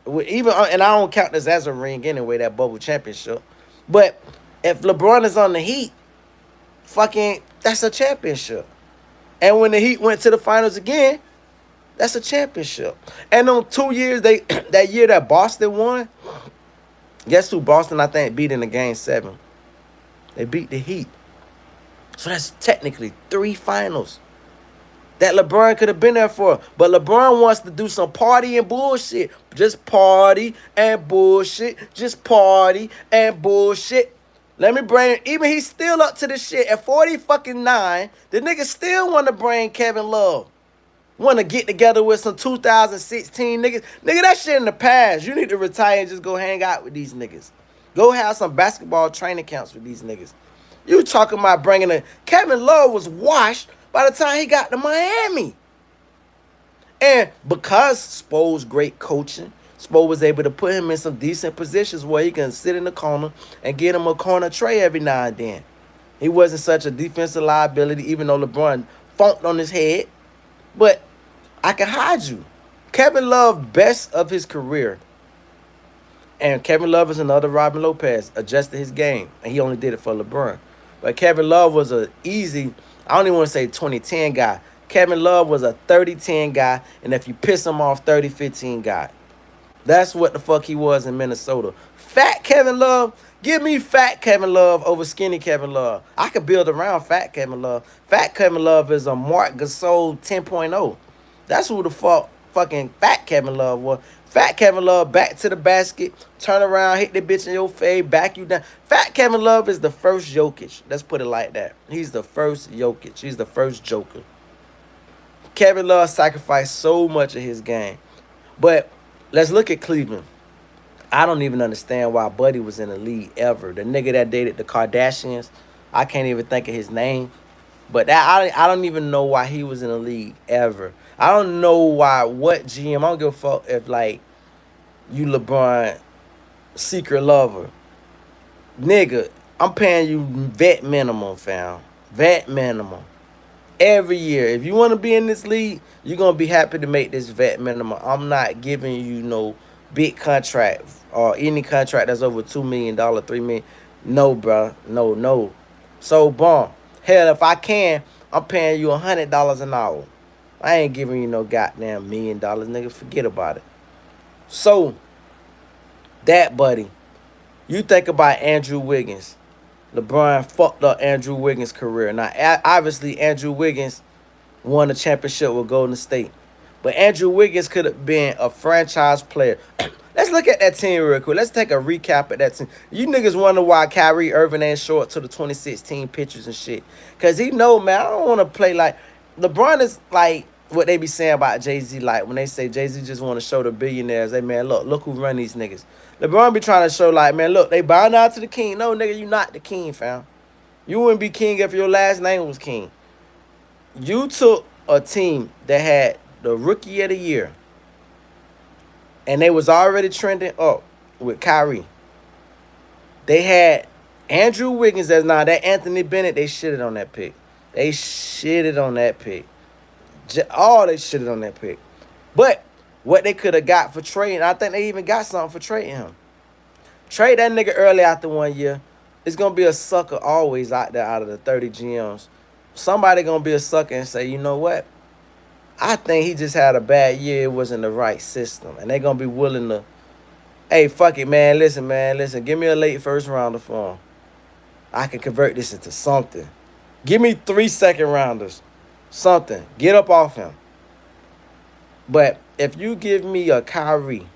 Even, and I don't count this as a ring anyway, that bubble championship. But if LeBron is on the Heat, fucking, that's a championship. And when the Heat went to the finals again, that's a championship. And on 2 years, that year that Boston won, guess who Boston, I think, beat in the game 7? They beat the Heat. So that's technically 3 finals that LeBron could have been there for. But LeBron wants to do some party and bullshit. Just party and bullshit. Just party and bullshit. Let me bring, even he's still up to this shit. At 40-9, the nigga still want to bring Kevin Love. Want to get together with some 2016 niggas. Nigga, that shit in the past. You need to retire and just go hang out with these niggas. Go have some basketball training camps with these niggas. You talking about bringing a... Kevin Love was washed by the time he got to Miami. And because Spo's great coaching, Spo was able to put him in some decent positions where he can sit in the corner and get him a corner tray every now and then. He wasn't such a defensive liability, even though LeBron funked on his head. But I can hide you. Kevin Love, best of his career. And Kevin Love is another Robin Lopez, adjusted his game. And he only did it for LeBron. But Kevin Love was a easy, I don't even want to say 2010 guy. Kevin Love was a 30-10 guy. And if you piss him off, 30-15 guy. That's what the fuck he was in Minnesota. Fat Kevin Love, give me fat Kevin Love over skinny Kevin Love. I could build around fat Kevin Love. Fat Kevin Love is a Marc Gasol 10.0. That's who the fucking fat Kevin Love was. Fat Kevin Love, back to the basket, turn around, hit the bitch in your face, back you down. Fat Kevin Love is the first Jokic. Let's put it like that. He's the first Jokic. He's the first Joker. Kevin Love sacrificed so much of his game. But let's look at Cleveland. I don't even understand why Buddy was in the league ever. The nigga that dated the Kardashians, I can't even think of his name. But that I don't even know why he was in the league ever. I don't know why, what GM. I don't give a fuck if, like, you LeBron secret lover. Nigga, I'm paying you vet minimum, fam. Vet minimum. Every year. If you want to be in this league, you're going to be happy to make this vet minimum. I'm not giving you no big contract or any contract that's over $2 million, $3 million. No, bro. No. So, boom. Hell, if I can, I'm paying you $100 an hour. I ain't giving you no goddamn $1 million, nigga. Forget about it. So, that, buddy, you think about Andrew Wiggins. LeBron fucked up Andrew Wiggins' career. Now, obviously, Andrew Wiggins won a championship with Golden State. But Andrew Wiggins could have been a franchise player. Let's look at that team real quick. Let's take a recap of that team. You niggas wonder why Kyrie Irving ain't short to the 2016 pictures and shit. Because he know, man, I don't want to play like... LeBron is like what they be saying about Jay-Z. Like when they say Jay-Z just want to show the billionaires, hey, man, look who run these niggas. LeBron be trying to show like, man, look, they bound out to the king. No, nigga, you not the king, fam. You wouldn't be king if your last name was King. You took a team that had the rookie of the year, and they was already trending up with Kyrie. They had Andrew Wiggins as now that Anthony Bennett. They shitted on that pick. They shitted on that pick. They shitted on that pick. But what they could have got for trading, I think they even got something for trading him. Trade that nigga early after 1 year. It's gonna be a sucker always out there out of the 30 GMs. Somebody gonna be a sucker and say, you know what? I think he just had a bad year. It wasn't the right system. And they gonna be willing to, hey, fuck it, man. Listen. Give me a late first rounder for him. I can convert this into something. Give me 3 second rounders. Something. Get up off him. But if you give me a Kyrie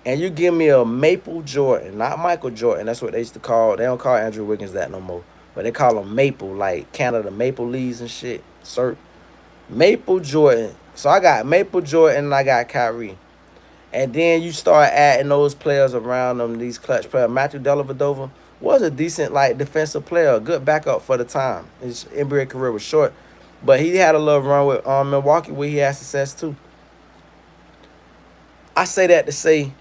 and you give me a Maple Jordan, not Michael Jordan, that's what they used to call, they don't call Andrew Wiggins that no more. But they call him Maple, like Canada Maple Leaves and shit. Sir. Maple Jordan. So I got Maple Jordan and I got Kyrie. And then you start adding those players around them, these clutch players. Matthew Dellavedova was a decent, like, defensive player, a good backup for the time. His NBA career was short. But he had a little run with Milwaukee where he had success too. I say that to say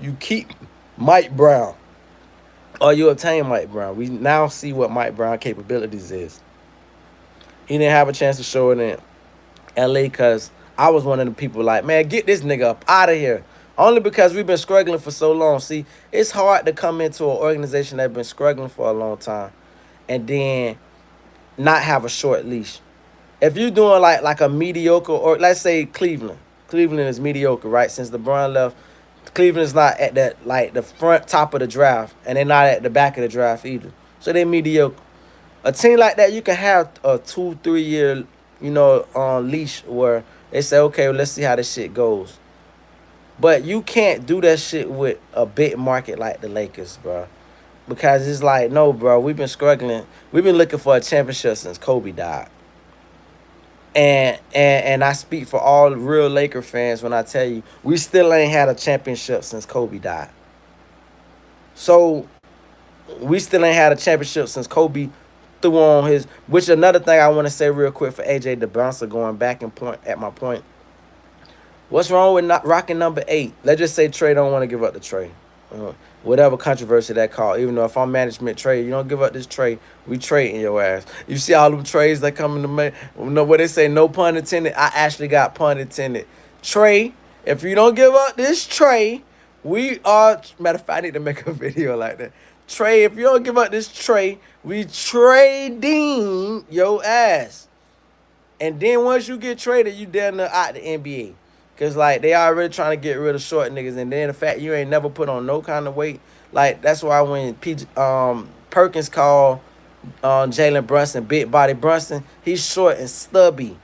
you keep Mike Brown or you obtain Mike Brown. We now see what Mike Brown capabilities is. He didn't have a chance to show it in LA because I was one of the people like, man, get this nigga up out of here. Only because we've been struggling for so long. See, it's hard to come into an organization that's been struggling for a long time and then not have a short leash. If you're doing like a mediocre, or let's say Cleveland. Cleveland is mediocre, right? Since LeBron left, Cleveland is not at that, like, the front top of the draft, and they're not at the back of the draft either. So they're mediocre. A team like that, you can have a 2-3 year, leash where they say, okay, well, let's see how this shit goes. But you can't do that shit with a big market like the Lakers, bro. Because it's like, no, bro, we've been struggling. We've been looking for a championship since Kobe died. And I speak for all real Laker fans when I tell you, we still ain't had a championship since Kobe died. So we still ain't had a championship since Kobe threw on his, which another thing I want to say real quick for AJ the Bouncer, going back and point at my point. What's wrong with not rocking number 8? Let's just say Trey don't want to give up the Trey. Whatever controversy that called. Even though if I'm management Trey, you don't give up this Trey, we trading your ass. You see all them trades that come into me. What they say, no pun intended. I actually got pun intended. Trey, if you don't give up this Trey, we are. Matter of fact, I need to make a video like that. Trey, if you don't give up this Trey, we trading your ass. And then once you get traded, you damn near out the NBA. Because, like, they already trying to get rid of short niggas. And then the fact you ain't never put on no kind of weight. Like, that's why when Perkins called Jalen Brunson Big Body Brunson, he's short and stubby.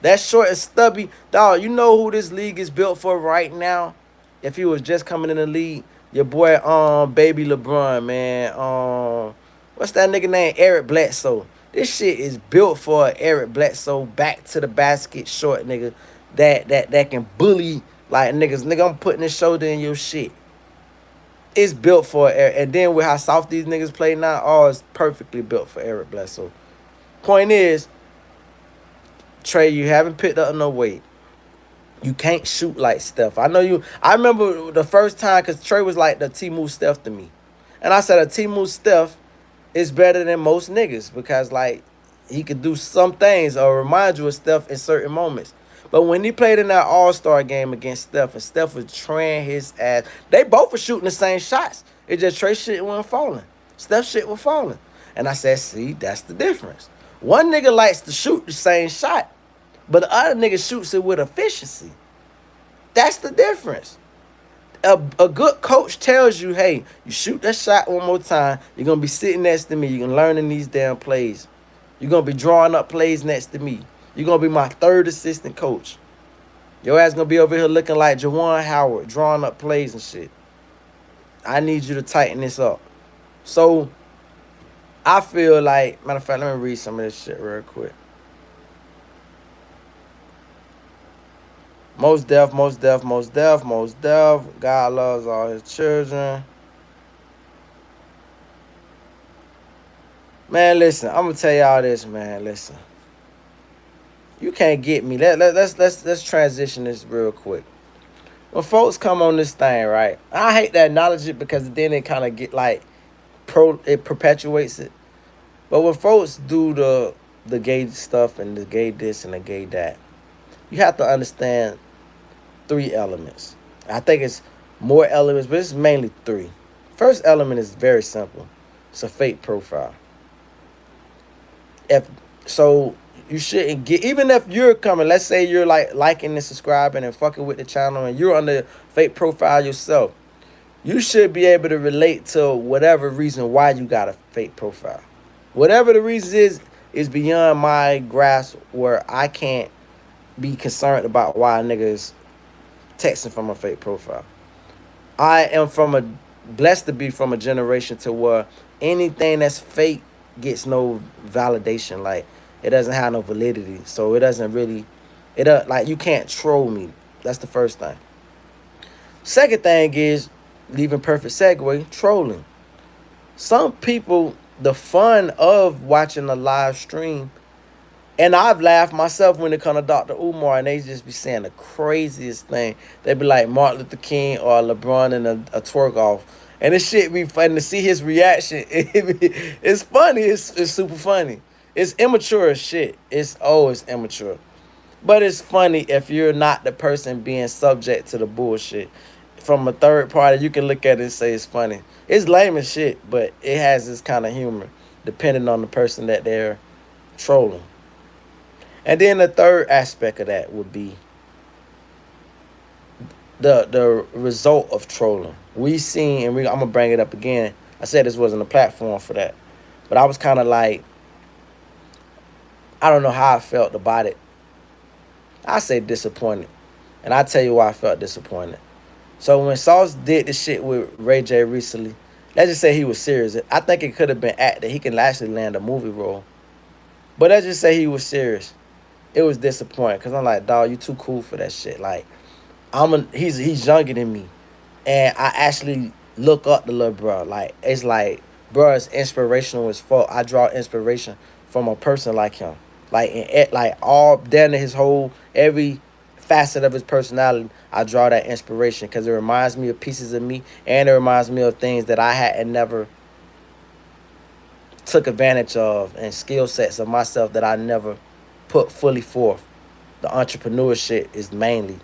That short and stubby, dog, you know who this league is built for right now? If he was just coming in the league, your boy, Baby LeBron, man. What's that nigga name? Eric Bledsoe. This shit is built for Eric Bledsoe, back to the basket short nigga. That can bully like niggas. Nigga, I'm putting this shoulder in your shit. It's built for Eric. And then with how soft these niggas play now, it's perfectly built for Eric Bledsoe. Point is, Trey, you haven't picked up no weight. You can't shoot like Steph. I remember the first time, because Trey was like the Temu Steph to me. And I said a Temu Steph is better than most niggas because, like, he could do some things or remind you of Steph in certain moments. But when he played in that All-Star game against Steph, and Steph was trying his ass, they both were shooting the same shots. It just Trey shit wasn't falling. Steph shit was falling. And I said, see, that's the difference. One nigga likes to shoot the same shot, but the other nigga shoots it with efficiency. That's the difference. A good coach tells you, hey, you shoot that shot one more time, you're going to be sitting next to me. You're going to learn these damn plays. You're going to be drawing up plays next to me. You're going to be my third assistant coach. Your ass going to be over here looking like Juwan Howard, drawing up plays and shit. I need you to tighten this up. So, I feel like, matter of fact, let me read some of this shit real quick. Most deaf. God loves all his children. Man, listen, I'm gonna tell y'all this, man. Listen. You can't get me. Let's transition this real quick. When folks come on this thing, right? I hate to acknowledge it because then it kind of get like it perpetuates it. But when folks do the gay stuff and the gay this and the gay that, you have to understand 3 elements. I think it's more elements, but it's mainly 3. First element is very simple. It's a fake profile. If so, you shouldn't get, even if you're coming, let's say you're like liking and subscribing and fucking with the channel and you're on the fake profile yourself, you should be able to relate to whatever reason why you got a fake profile. Whatever the reason is beyond my grasp, where I can't be concerned about why a nigga is texting from a fake profile. I am blessed to be from a generation to where anything that's fake gets no validation. Like, it doesn't have no validity. So it doesn't really, like, you can't troll me. That's the first thing. Second thing is, leaving perfect segue, trolling. Some people, the fun of watching a live stream, and I've laughed myself when it comes to Dr. Umar, and they just be saying the craziest thing. They be like Martin Luther King or LeBron in a twerk off. And this shit be funny to see his reaction. It's funny. It's super funny. It's immature as shit. It's immature. But it's funny if you're not the person being subject to the bullshit. From a third party, you can look at it and say it's funny. It's lame as shit, but it has this kind of humor, depending on the person that they're trolling. And then the third aspect of that would be the result of trolling. We seen, and I'm going to bring it up again. I said this wasn't a platform for that. But I was kind of like, I don't know how I felt about it. I say disappointed. And I'll tell you why I felt disappointed. So when Sauce did this shit with Ray J recently, let's just say he was serious. I think it could have been acted. He can actually land a movie role. But let's just say he was serious. It was disappointing because I'm like, dog, you too cool for that shit. Like, he's younger than me, and I actually look up to little bro. Like, it's like, bro is inspirational as fuck. I draw inspiration from a person like him. Like all down to his whole, every facet of his personality, I draw that inspiration because it reminds me of pieces of me, and it reminds me of things that I hadn't never took advantage of, and skill sets of myself that I never put fully forth. The entrepreneur shit is mainly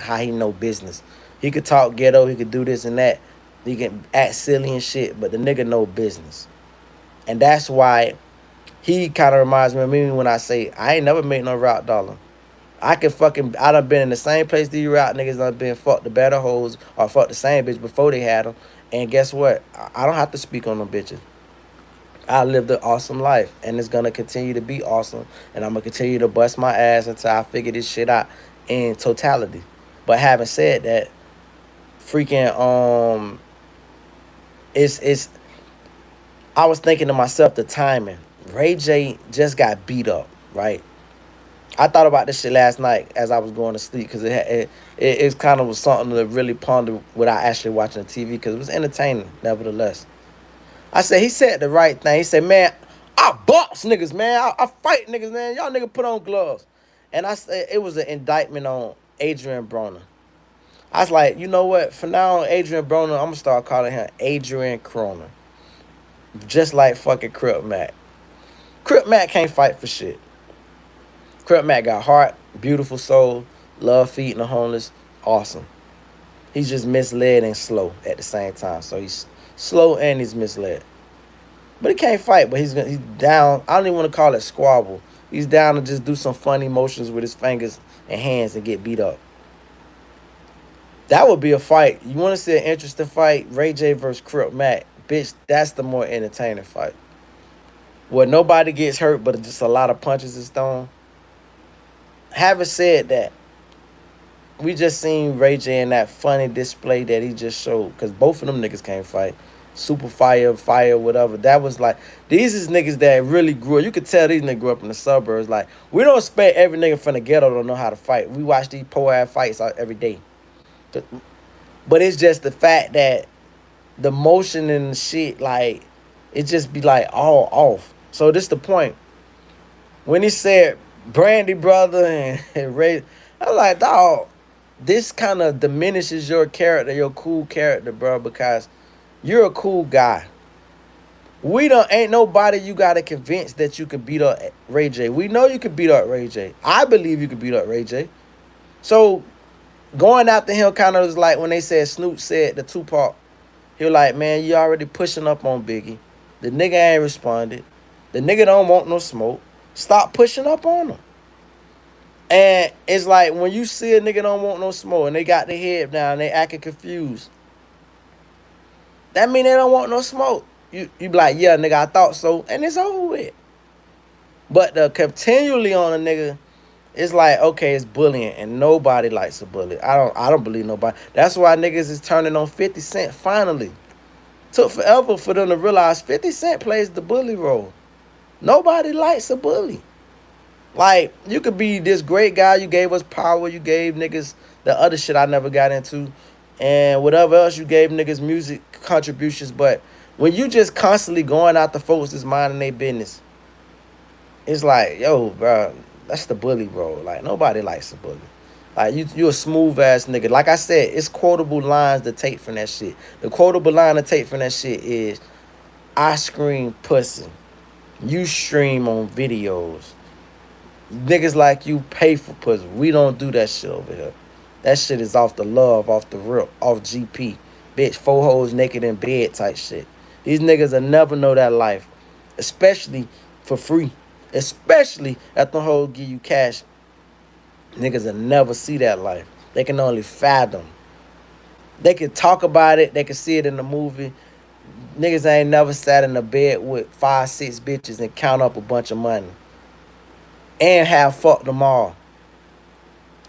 how he know business. He could talk ghetto, he could do this and that, he can act silly and shit, but the nigga know business. And that's why he kind of reminds me of me when I say, I ain't never made no route dollar. I done been in the same place that you route niggas done been fucked the better hoes or fucked the same bitch before they had them. And guess what? I don't have to speak on them bitches. I lived an awesome life, and it's gonna continue to be awesome, and I'm gonna continue to bust my ass until I figure this shit out in totality. But having said that, freaking it's I was thinking to myself, the timing. Ray J just got beat up, right? I thought about this shit last night as I was going to sleep because it kind of was something to really ponder without actually watching the TV, because it was entertaining nevertheless. I said, he said the right thing. He said, man, I box niggas, man. I fight niggas, man. Y'all niggas put on gloves. And I said, it was an indictment on Adrian Broner. I was like, you know what? For now, Adrian Broner, I'm going to start calling him Adrian Croner. Just like fucking Crip Mac. Crip Mac can't fight for shit. Crip Mac got heart, beautiful soul, love feeding the homeless, awesome. He's just misled and slow at the same time. So he's slow and he's misled. But he can't fight, but he's down. I don't even want to call it squabble. He's down to just do some funny motions with his fingers and hands and get beat up. That would be a fight. You want to see an interesting fight? Ray J versus Crip Mac. Bitch, that's the more entertaining fight. Where nobody gets hurt, but just a lot of punches is thrown. Having said that, we just seen Ray J in that funny display that he just showed. Because both of them niggas can't fight. Super fire, whatever. That was like, these is niggas that really grew up. You could tell these niggas grew up in the suburbs. Like, we don't expect every nigga from the ghetto to know how to fight. We watch these poor ass fights every day. But it's just the fact that the motion and the shit, like, it just be like all off. So this the point. When he said Brandy brother and Ray, I was like, dog, this kind of diminishes your character, your cool character, bro, because you're a cool guy. We don't ain't nobody you gotta convince that you can beat up Ray J. We know you can beat up Ray J. I believe you can beat up Ray J. So going after him kind of was like when they said Snoop said the Tupac. He was like, man, you already pushing up on Biggie. The nigga ain't responded. The nigga don't want no smoke. Stop pushing up on him. And it's like when you see a nigga don't want no smoke and they got their head down and they acting confused, that mean they don't want no smoke. You be like, yeah, nigga, I thought so. And it's over with. But the continually on a nigga, it's like, okay, it's bullying, and nobody likes a bully. I don't believe nobody. That's why niggas is turning on 50 Cent finally. Took forever for them to realize 50 Cent plays the bully role. Nobody likes a bully. Like, you could be this great guy, you gave us power, you gave niggas the other shit I never got into, and whatever else you gave niggas music contributions, but when you just constantly going out the folks that's minding their business, it's like, yo, bro, that's the bully role. Like, nobody likes a bully. Like, you a smooth ass nigga. Like I said, it's quotable lines to take from that shit. The quotable line to take from that shit is, I scream pussy. You stream on videos. Niggas like you pay for pussy. We don't do that shit over here. That shit is off the love, off the rip, off GP. Bitch, 4 hoes naked in bed type shit. These niggas will never know that life. Especially for free. Especially if the hoes give you cash. Niggas will never see that life. They can only fathom. They can talk about it. They can see it in the movie. Niggas ain't never sat in a bed with 5, 6 bitches and count up a bunch of money. And have fucked them all.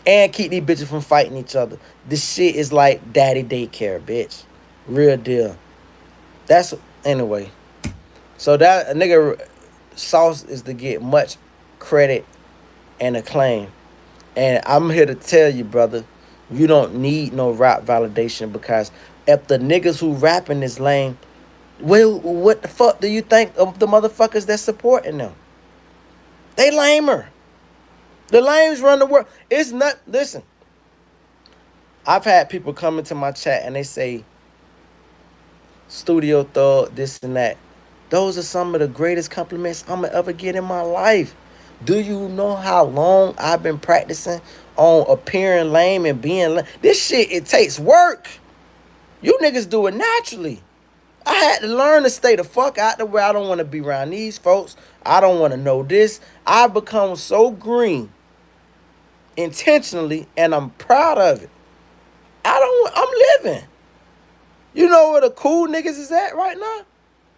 And keep these bitches from fighting each other. This shit is like daddy daycare, bitch. Real deal. That's, anyway. So that, a nigga, Sauce is to get much credit and acclaim. And I'm here to tell you, brother, you don't need no rap validation, because if the niggas who rapping is lame, well, what the fuck do you think of the motherfuckers that's supporting them? They lamer. The lames run the world. It's not, listen. I've had people come into my chat and they say, Studio Thug, this and that. Those are some of the greatest compliments I'm going to ever get in my life. Do you know how long I've been practicing on appearing lame and being lame? This shit, it takes work. You niggas do it naturally. I had to learn to stay the fuck out the way. I don't want to be around these folks. I don't want to know this. I've become so green intentionally, and I'm proud of it. I'm living. You know where the cool niggas is at right now?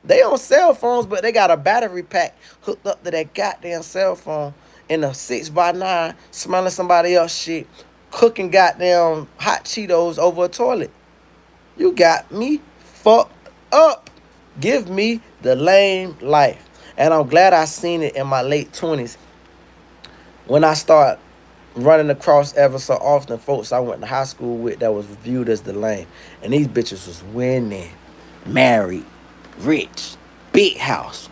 They on cell phones, but they got a battery pack hooked up to that goddamn cell phone in a 6x9, smelling somebody else shit, cooking goddamn hot Cheetos over a toilet. You got me fucked up. Give me the lame life. And I'm glad I seen it in my late 20s when I start running across ever so often folks I went to high school with that was viewed as the lame. And these bitches was winning, married, rich, big house.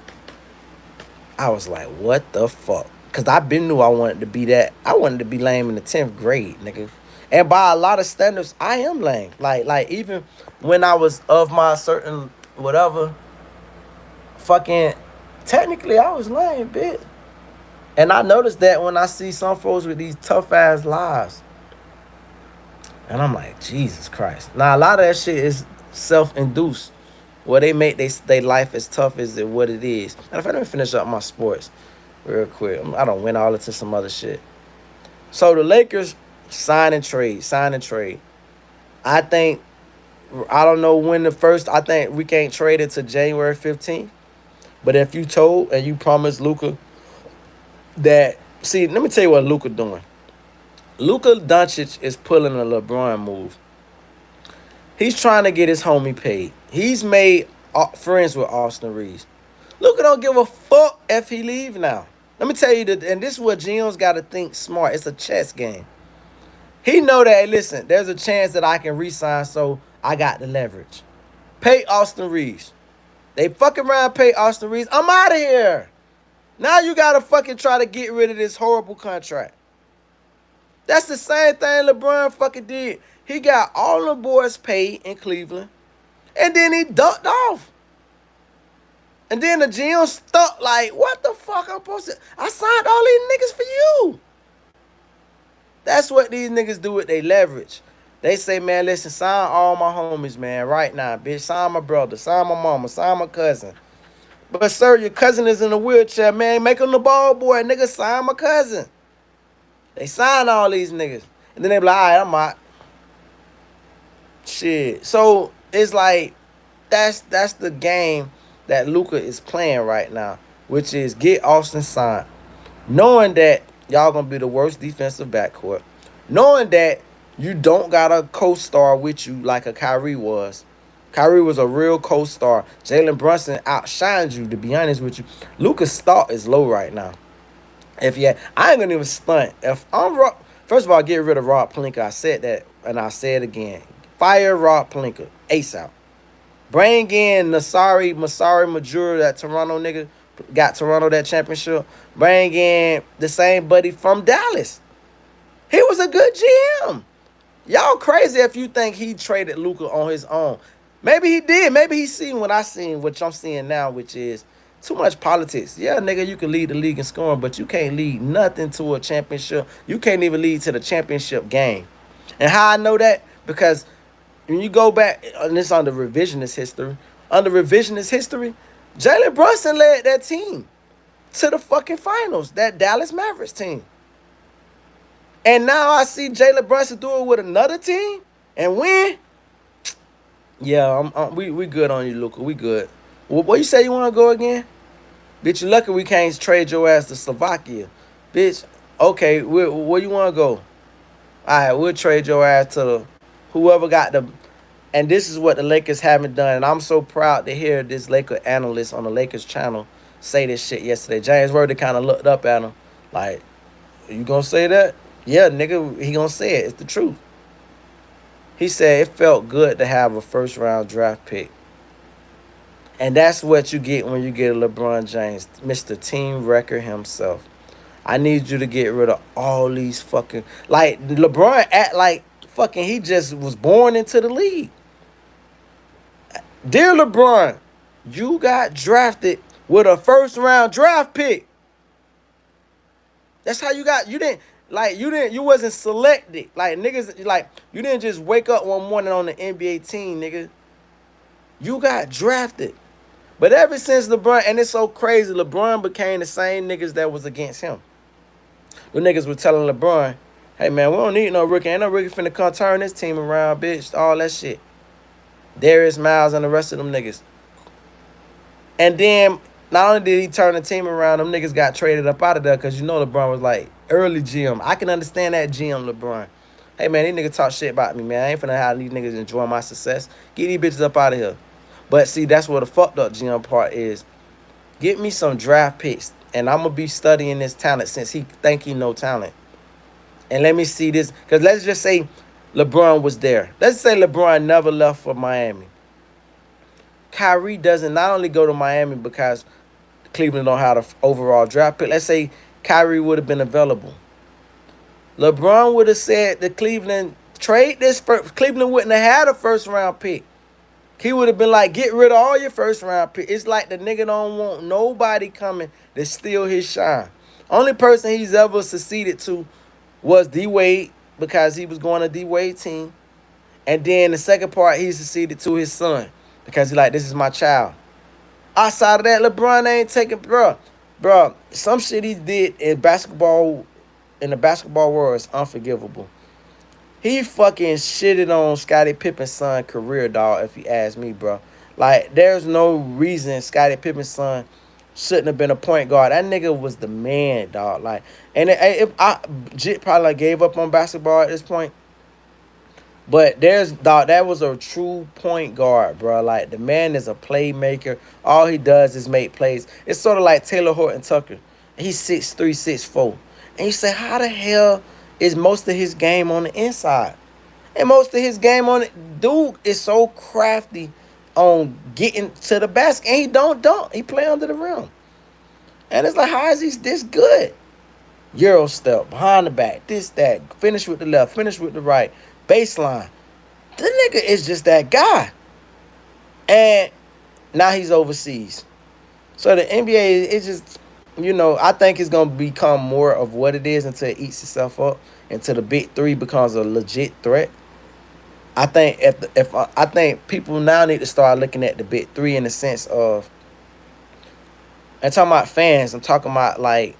I was like, what the fuck? Because I been knew I wanted to be that. I wanted to be lame in the 10th grade, nigga. And by a lot of standards, I am lame. Like even when I was of my certain whatever, fucking, technically I was lame, bitch. And I noticed that when I see some folks with these tough ass lives. And I'm like, Jesus Christ. Now, a lot of that shit is self-induced. Well, they make they life as tough as what it is. And if I didn't finish up my sports real quick, I don't win all into some other shit. So the Lakers sign and trade, sign and trade. I think I don't know when the first. I think we can't trade it to January 15th. But if you told and you promised Luka that, see, let me tell you what Luka doing. Luka Doncic is pulling a LeBron move. He's trying to get his homie paid. He's made friends with Austin Reeves. Luka don't give a fuck if he leave now. Let me tell you that, and this is what GM's got to think smart. It's a chess game. He know that, hey, listen, there's a chance that I can re-sign, so I got the leverage. Pay Austin Reeves. They fucking around, pay Austin Reeves. I'm out of here. Now you got to fucking try to get rid of this horrible contract. That's the same thing LeBron fucking did. He got all the boys paid in Cleveland, and then he ducked off. And then the GM stuck like, what the fuck I'm supposed to? I signed all these niggas for you. That's what these niggas do with their leverage. They say, man, listen, sign all my homies, man, right now, bitch. Sign my brother, sign my mama, sign my cousin. But, sir, your cousin is in a wheelchair, man. Make him the ball boy, nigga. Sign my cousin. They sign all these niggas. And then they be like, all right, I'm out. Shit. So, it's like, that's the game that Luka is playing right now, which is get Austin signed. Knowing that y'all going to be the worst defensive backcourt. Knowing that you don't got a co-star with you like a Kyrie was. Kyrie was a real co-star. Jalen Brunson outshined you, to be honest with you. Luka's stock is low right now. I ain't gonna even stunt. If I'm first of all, get rid of Rob Pelinka. I said that, and I say it again. Fire Rob Pelinka ASAP. Bring in Masai Ujiri, that Toronto nigga got Toronto that championship. Bring in the same buddy from Dallas. He was a good GM. Y'all crazy if you think he traded Luka on his own. Maybe he did. Maybe he seen what I seen, which I'm seeing now, which is too much politics. Yeah, nigga, you can lead the league in scoring, but you can't lead nothing to a championship. You can't even lead to the championship game. And how I know that? Because when you go back, and this under revisionist history, Jalen Brunson led that team to the fucking finals, that Dallas Mavericks team. And now I see Jalen Brunson do it with another team and win. Yeah, we good on you, Luka. We good. What you say you want to go again? Bitch, you lucky we can't trade your ass to Slovakia. Bitch, okay, where you want to go? All right, we'll trade your ass to whoever got the... And this is what the Lakers haven't done. And I'm so proud to hear this Laker analyst on the Lakers channel say this shit yesterday. James Worthy kind of looked up at him like, you gonna say that? Yeah, nigga, he gonna say it. It's the truth. He said it felt good to have a first-round draft pick. And that's what you get when you get a LeBron James, Mr. Team Wrecker himself. I need you to get rid of all these fucking... Like, LeBron act like fucking he just was born into the league. Dear LeBron, you got drafted with a first-round draft pick. That's how you got... You wasn't selected. Like, niggas, like, you didn't just wake up one morning on the NBA team, nigga. You got drafted. But ever since LeBron, and it's so crazy, LeBron became the same niggas that was against him. The niggas were telling LeBron, hey, man, we don't need no rookie. Ain't no rookie finna come turn this team around, bitch. All that shit. Darius Miles and the rest of them niggas. And then, not only did he turn the team around, them niggas got traded up out of there because you know LeBron was like, early GM. I can understand that GM, LeBron. Hey, man, these niggas talk shit about me, man. I ain't finna have these niggas enjoy my success. Get these bitches up out of here. But, see, that's what the fucked up GM part is. Get me some draft picks, and I'm going to be studying this talent since he think he know talent. And let me see this. Because let's just say LeBron was there. Let's say LeBron never left for Miami. Kyrie doesn't not only go to Miami because Cleveland don't have the overall draft pick. Let's say Kyrie would have been available. LeBron would have said to Cleveland, trade this first. Cleveland wouldn't have had a first-round pick. He would have been like, get rid of all your first-round pick. It's like the nigga don't want nobody coming to steal his shine. Only person he's ever succeeded to was D-Wade because he was going to D-Wade team. And then the second part, he succeeded to his son because he like, this is my child. Outside of that, LeBron ain't taking, bro. Some shit he did in basketball, in the basketball world is unforgivable. He fucking shitted on Scottie Pippen's son career, dog, if you ask me, bro. Like, there's no reason Scottie Pippen's son shouldn't have been a point guard. That nigga was the man, dog. Like, and Jit probably like gave up on basketball at this point. But there's, dog, that was a true point guard, bro. Like, the man is a playmaker. All he does is make plays. It's sort of like Taylor Horton Tucker. He's 6'3", 6'4". And you say, how the hell is most of his game on the inside? And most of his game on it, dude is so crafty on getting to the basket. And he don't dunk. He play under the rim. And it's like, how is he this good? Euro step, behind the back, this, that, finish with the left, finish with the right, baseline. The nigga is just that guy. And now he's overseas. So the NBA is just, I think it's going to become more of what it is until it eats itself up, until the big three becomes a legit threat. I think I think people now need to start looking at the big three in the sense of, I'm talking about fans, I'm talking about like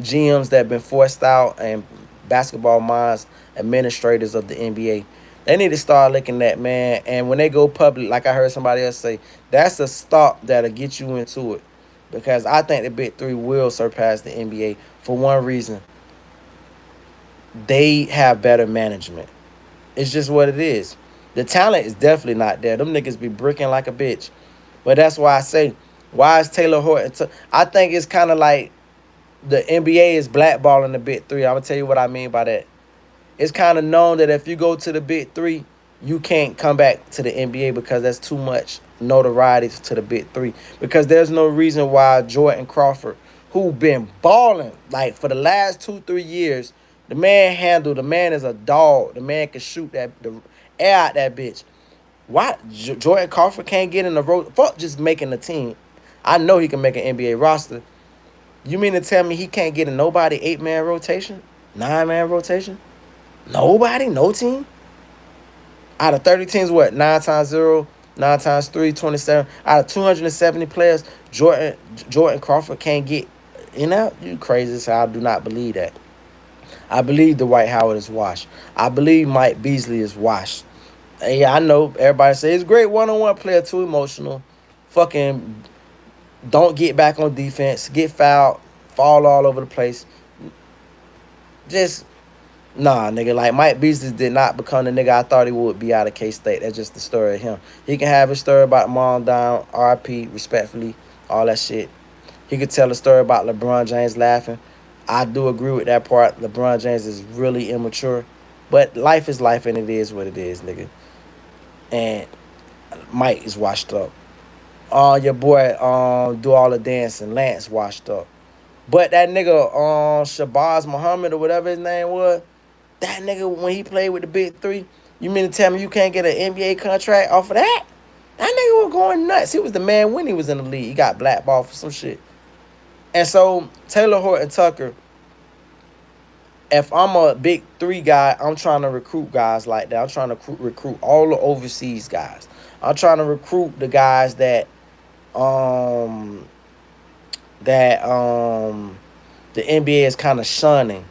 GMs that have been forced out and basketball minds, administrators of the NBA. They need to start looking at, man, and when they go public, like I heard somebody else say, that's a stop that'll get you into it. Because I think the big three will surpass the NBA for one reason. They have better management. It's just what it is. The talent is definitely not there. Them niggas be bricking like a bitch. But that's why I say, why is Taylor Horton? I think it's kind of like the NBA is blackballing the big three. I'm going to tell you what I mean by that. It's kind of known that if you go to the big three, you can't come back to the NBA because that's too much notoriety to the big three. Because there's no reason why Jordan Crawford, who been balling like for the last 2-3 years, the man is a dog. The man can shoot the air out that bitch. Why Jordan Crawford can't get in the road? Fuck just making the team. I know he can make an NBA roster. You mean to tell me he can't get a nobody 8-man rotation? 9-man rotation? Nobody? No team? Out of 30 teams, what? 9 times 0, 9 times 3, 27. Out of 270 players, Jordan Crawford can't get in out? You crazy, so I do not believe that. I believe Dwight Howard is washed. I believe Mike Beasley is washed. And yeah, I know everybody says he's a great one-on-one player, too emotional. Fucking don't get back on defense, get fouled, fall all over the place. Just, nah, nigga. Like, Mike Beasley did not become the nigga I thought he would be out of K-State. That's just the story of him. He can have a story about mom down, RP, respectfully, all that shit. He could tell a story about LeBron James laughing. I do agree with that part. LeBron James is really immature. But life is life, and it is what it is, nigga. And Mike is washed up. Your boy do all the dancing. Lance washed up. But that nigga Shabazz Muhammad or whatever his name was, that nigga, when he played with the big three, you mean to tell me you can't get an NBA contract off of that? That nigga was going nuts. He was the man when he was in the league. He got blackballed for some shit. And so, Taylor Horton Tucker, if I'm a big three guy, I'm trying to recruit guys like that. I'm trying to recruit all the overseas guys. I'm trying to recruit the guys that the NBA is kind of shunning.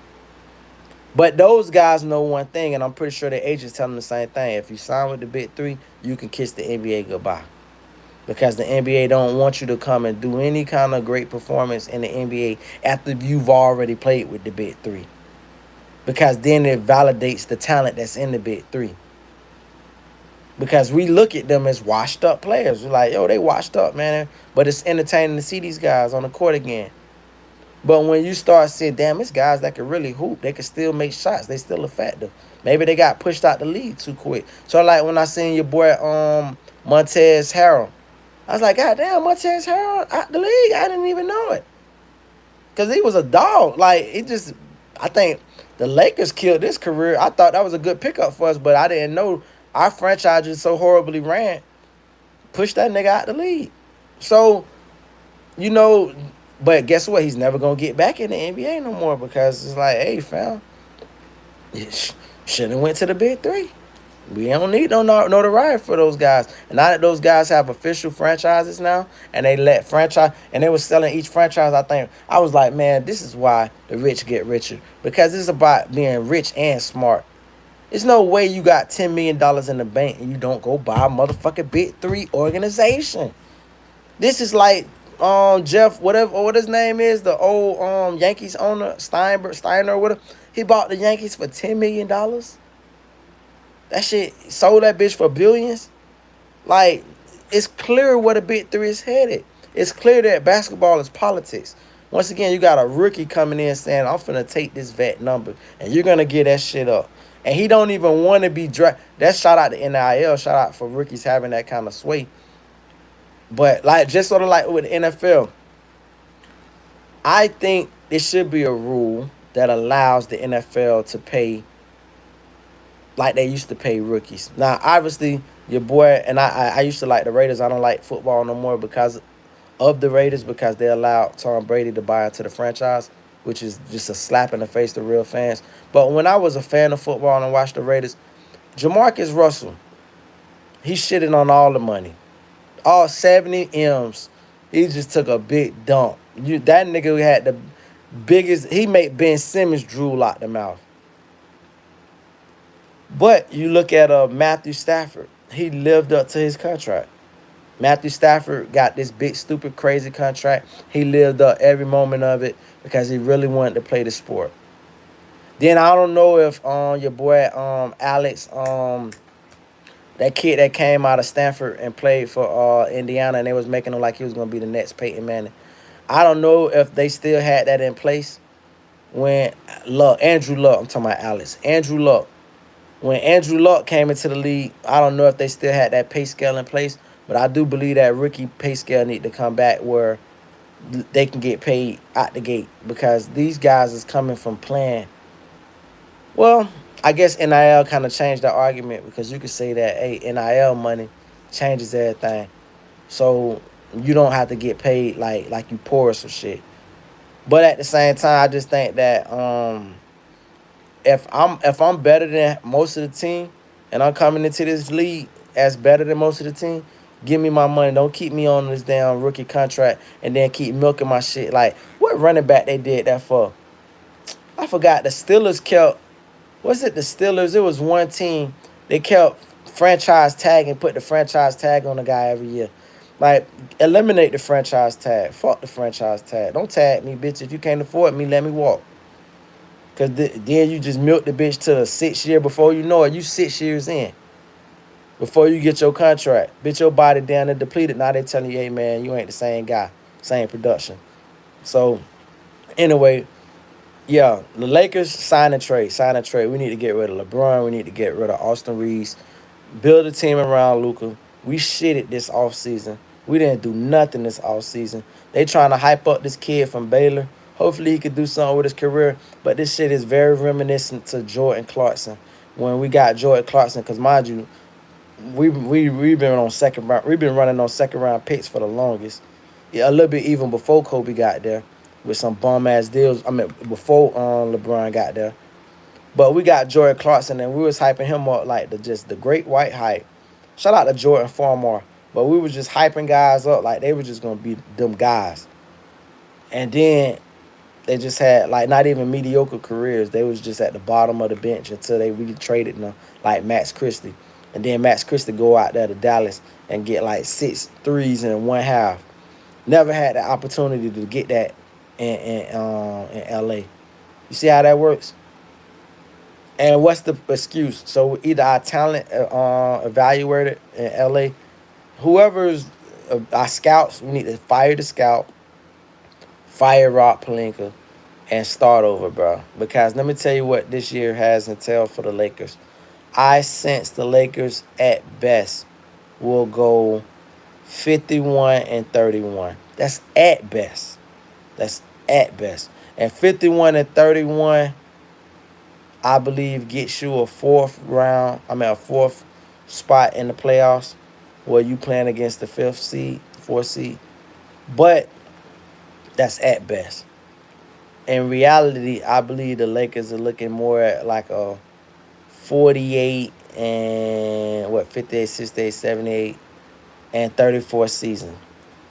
But those guys know one thing, and I'm pretty sure the agents tell them the same thing. If you sign with the big three, you can kiss the NBA goodbye. Because the NBA don't want you to come and do any kind of great performance in the NBA after you've already played with the big three. Because then it validates the talent that's in the big three. Because we look at them as washed up players. We're like, yo, they washed up, man. But it's entertaining to see these guys on the court again. But when you start seeing, damn, it's guys that can really hoop. They can still make shots. They still effective. Maybe they got pushed out the league too quick. So like when I seen your boy Montrezl Harrell, I was like, God damn, Montrezl Harrell out the league. I didn't even know it. Because he was a dog. Like, I think the Lakers killed his career. I thought that was a good pickup for us, but I didn't know our franchise just so horribly ran. Pushed that nigga out the league. So, but guess what? He's never going to get back in the NBA no more because it's like, hey, fam, you shouldn't have went to the big three. We don't need no notoriety for those guys. And now that those guys have official franchises now, and they let franchise, and they were selling each franchise, I think I was like, man, this is why the rich get richer, because it's about being rich and smart. There's no way you got $10 million in the bank and you don't go buy a motherfucking Big Three organization. This is like Jeff, whatever what his name is, the old Yankees owner, Steiner or whatever. He bought the Yankees for $10 million. That shit sold that bitch for billions. Like, it's clear where the Big Three is headed. It's clear that basketball is politics. Once again, you got a rookie coming in saying, I'm finna take this vet number, and you're gonna get that shit up. And he don't even want to be drafted. That's shout out to NIL, shout out for rookies having that kind of sway. But like, just sort of like with the NFL, I think there should be a rule that allows the NFL to pay like they used to pay rookies. Now, obviously, your boy, and I used to like the Raiders. I don't like football no more because of the Raiders, because they allowed Tom Brady to buy into the franchise, which is just a slap in the face to real fans. But when I was a fan of football and watched the Raiders, Jamarcus Russell, he shitted on all the money. All 70 M's. He just took a big dump. That nigga had the biggest, he made Ben Simmons drool out the mouth. But you look at Matthew Stafford. He lived up to his contract. Matthew Stafford got this big, stupid, crazy contract. He lived up every moment of it because he really wanted to play the sport. Then I don't know if your boy Alex, that kid that came out of Stanford and played for Indiana, and they was making him like he was gonna be the next Peyton Manning. I don't know if they still had that in place when Andrew Luck, I'm talking about Alex. Andrew Luck. When Andrew Luck came into the league, I don't know if they still had that pay scale in place, but I do believe that rookie pay scale need to come back where they can get paid out the gate, because these guys is coming from playing. Well, I guess NIL kind of changed the argument, because you could say that, hey, NIL money changes everything. So you don't have to get paid like you poor or some shit. But at the same time, I just think that if I'm better than most of the team and I'm coming into this league as better than most of the team, give me my money. Don't keep me on this damn rookie contract and then keep milking my shit. Like, what running back they did that for? I forgot. The Steelers kept, was it the Steelers? It was one team. They kept franchise tag and put the franchise tag on the guy every year. Like, eliminate the franchise tag. Fuck the franchise tag. Don't tag me, bitch. If you can't afford me, let me walk. Because then you just milk the bitch to the 6th year. Before you know it, you 6 years in. Before you get your contract. Bitch, your body down and depleted. Now they telling you, hey, man, you ain't the same guy. Same production. So, anyway, yeah, the Lakers sign and trade. Sign and trade. We need to get rid of LeBron. We need to get rid of Austin Reeves. Build a team around Luka. We shitted this offseason. We didn't do nothing this offseason. They trying to hype up this kid from Baylor. Hopefully he could do something with his career. But this shit is very reminiscent to Jordan Clarkson. When we got Jordan Clarkson, because mind you, we've been on second round. We've been running on second round picks for the longest. Yeah, a little bit even before Kobe got there, with some bum ass deals. I mean, before LeBron got there. But we got Jordan Clarkson, and we was hyping him up like the great white hype. Shout out to Jordan Farmar. But we was just hyping guys up like they were just gonna be them guys. And then they just had like not even mediocre careers. They was just at the bottom of the bench until they really traded them, like Max Christie. And then Max Christie go out there to Dallas and get like 6 threes in one half. Never had the opportunity to get that in LA. You see how that works? And what's the excuse? So either our talent evaluated in LA, whoever's our scouts, we need to fire the scout, fire Rob Pelinka, and start over, bro. Because let me tell you what this year has entailed for the Lakers. I sense the Lakers at best will go 51-31. That's at best. That's at best. And 51-31, I believe, gets you a fourth spot in the playoffs, where you playing against the 4th seed. But that's at best. In reality, I believe the Lakers are looking more at like a 48 and what, 58, 68, 78, and 34 season.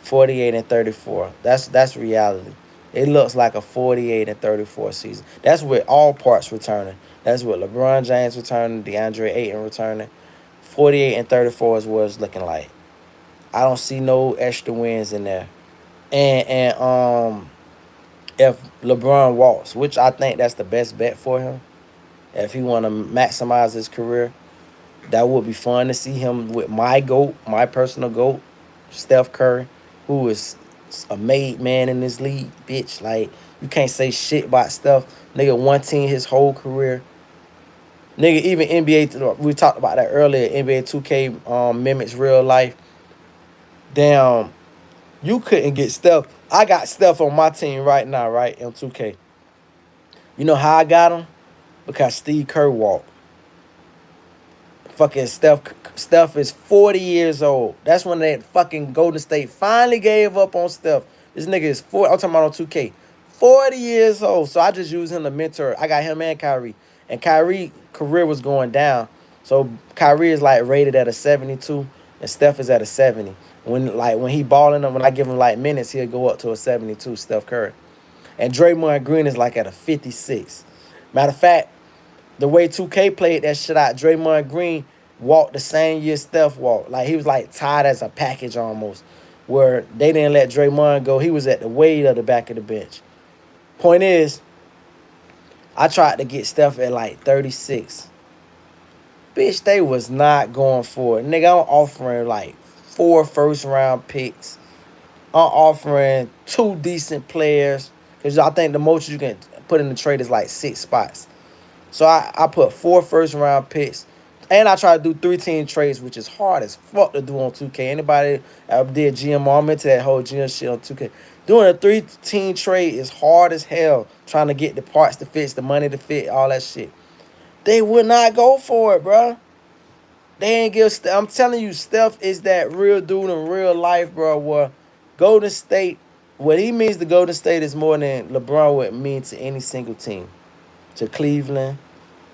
48 and 34. That's reality. It looks like a 48 and 34 season. That's with all parts returning. That's with LeBron James returning, DeAndre Ayton returning. 48 and 34 is what it's looking like. I don't see no extra wins in there. And if LeBron walks, which I think that's the best bet for him, if he want to maximize his career, that would be fun to see him with my GOAT, my personal GOAT, Steph Curry, who is a made man in this league, bitch. Like, you can't say shit about Steph. Nigga, one team his whole career. Nigga, even NBA, we talked about that earlier, NBA 2K mimics real life. Damn, you couldn't get Steph. I got Steph on my team right now, right, in 2K. You know how I got him? Because Steve Kerr walked. Fucking Steph is 40 years old. That's when that fucking Golden State finally gave up on Steph. This nigga is 40. I'm talking about on 2K. 40 years old. So I just used him to mentor. I got him and Kyrie. And Kyrie's career was going down. So Kyrie is like rated at a 72. And Steph is at a 70. When he balling them, when I give him like minutes, he'll go up to a 72, Steph Curry. And Draymond Green is like at a 56. Matter of fact, the way 2K played that shit out, Draymond Green walked the same year Steph walked. Like, he was like tied as a package almost, where they didn't let Draymond go. He was at the weight of the back of the bench. Point is, I tried to get Steph at like 36. Bitch, they was not going for it. Nigga, I'm offering like 4 first-round picks. I'm offering 2 decent players. Because I think the most you can put in the trade is like 6 spots. So I put 4 first-round picks. And I try to do 3-team trades, which is hard as fuck to do on 2K. Anybody that did GMR, I'm into that whole GM shit on 2K. Doing a 3-team trade is hard as hell. Trying to get the parts to fit, the money to fit, all that shit. They would not go for it, bro. They ain't give. I'm telling you, Steph is that real dude in real life, bro. Where Golden State, what he means to Golden State is more than LeBron would mean to any single team. To Cleveland,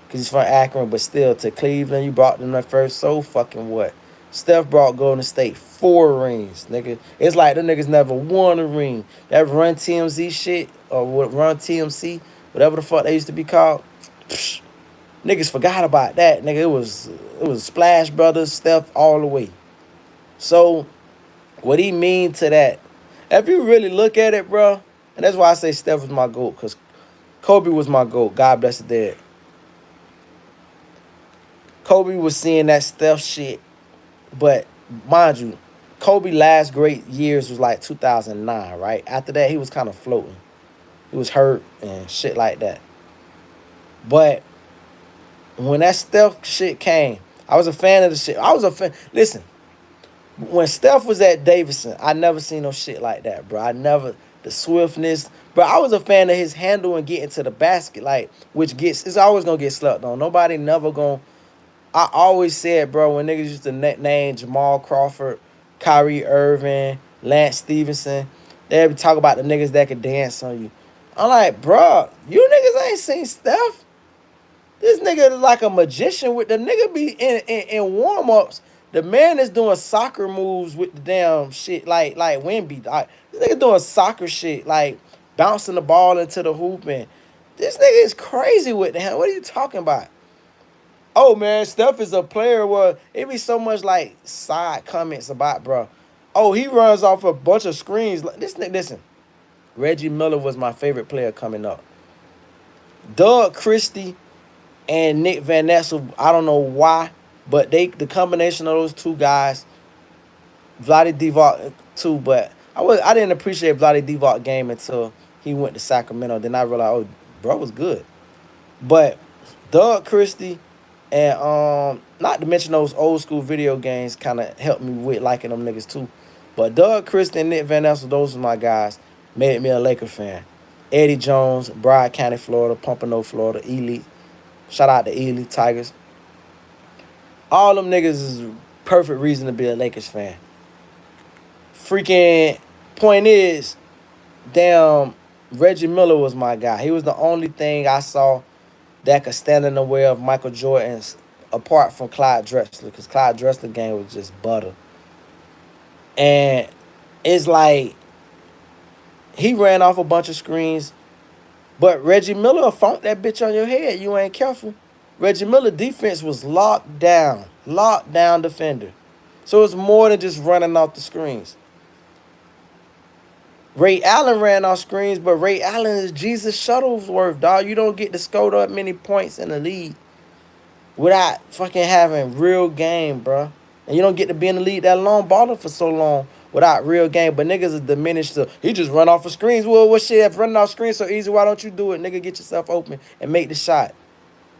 because he's from Akron, but still, to Cleveland, you brought them there first. So fucking what? Steph brought Golden State 4 rings, nigga. It's like the niggas never won a ring. That Run TMZ shit, or what Run TMC, whatever the fuck they used to be called. Psh, niggas forgot about that, nigga. It was Splash Brothers, Steph all the way. So, what he mean to that? If you really look at it, bro, and that's why I say Steph was my GOAT, because Kobe was my GOAT. God bless the dead. Kobe was seeing that Steph shit. But, mind you, Kobe's last great years was like 2009, right? After that, he was kind of floating. He was hurt and shit like that. But when that Steph shit came, I was a fan of the shit. I was a fan. Listen, when Steph was at Davidson, I never seen no shit like that, bro. The swiftness. Bro, I was a fan of his handle and getting to the basket, like, it's always going to get slept on. Nobody never going to. I always said, bro, when niggas used to name Jamal Crawford, Kyrie Irving, Lance Stevenson, they would talk about the niggas that could dance on you. I'm like, bro, you niggas ain't seen Steph. This nigga is like a magician with the nigga be in warm-ups. The man is doing soccer moves with the damn shit like Wemby. This nigga doing soccer shit, like bouncing the ball into the hoop. And this nigga is crazy with the hell. What are you talking about? Oh, man, Steph is a player where it be so much, like, side comments about, bro. Oh, he runs off a bunch of screens. Listen, Reggie Miller was my favorite player coming up. Doug Christie and Nick Van Exel, I don't know why, but the combination of those 2 guys, Vlade Divac too, but I didn't appreciate Vlade Divac game until he went to Sacramento. Then I realized, oh, bro was good. But Doug Christie, and not to mention those old school video games kind of helped me with liking them niggas too. But Doug Christie and Nick Van Exel, those are my guys. Made me a Laker fan. Eddie Jones, Broward County, Florida, Pompano, Florida, Elite. Shout out to Elite Tigers. All them niggas is perfect reason to be a Lakers fan. Freaking point is, damn, Reggie Miller was my guy. He was the only thing I saw that could stand in the way of Michael Jordan's apart from Clyde Drexler, because Clyde Drexler game was just butter. And it's like he ran off a bunch of screens, but Reggie Miller will funk that bitch on your head. You ain't careful. Reggie Miller defense was locked down defender. So it's more than just running off the screens. Ray Allen ran off screens, but Ray Allen is Jesus Shuttlesworth, dog. You don't get to score that many points in the league without fucking having real game, bro. And you don't get to be in the league that long, balling for so long without real game. But niggas is diminished to, he just run off of screens. Well, what shit, if running off screens so easy, why don't you do it? Nigga, get yourself open and make the shot.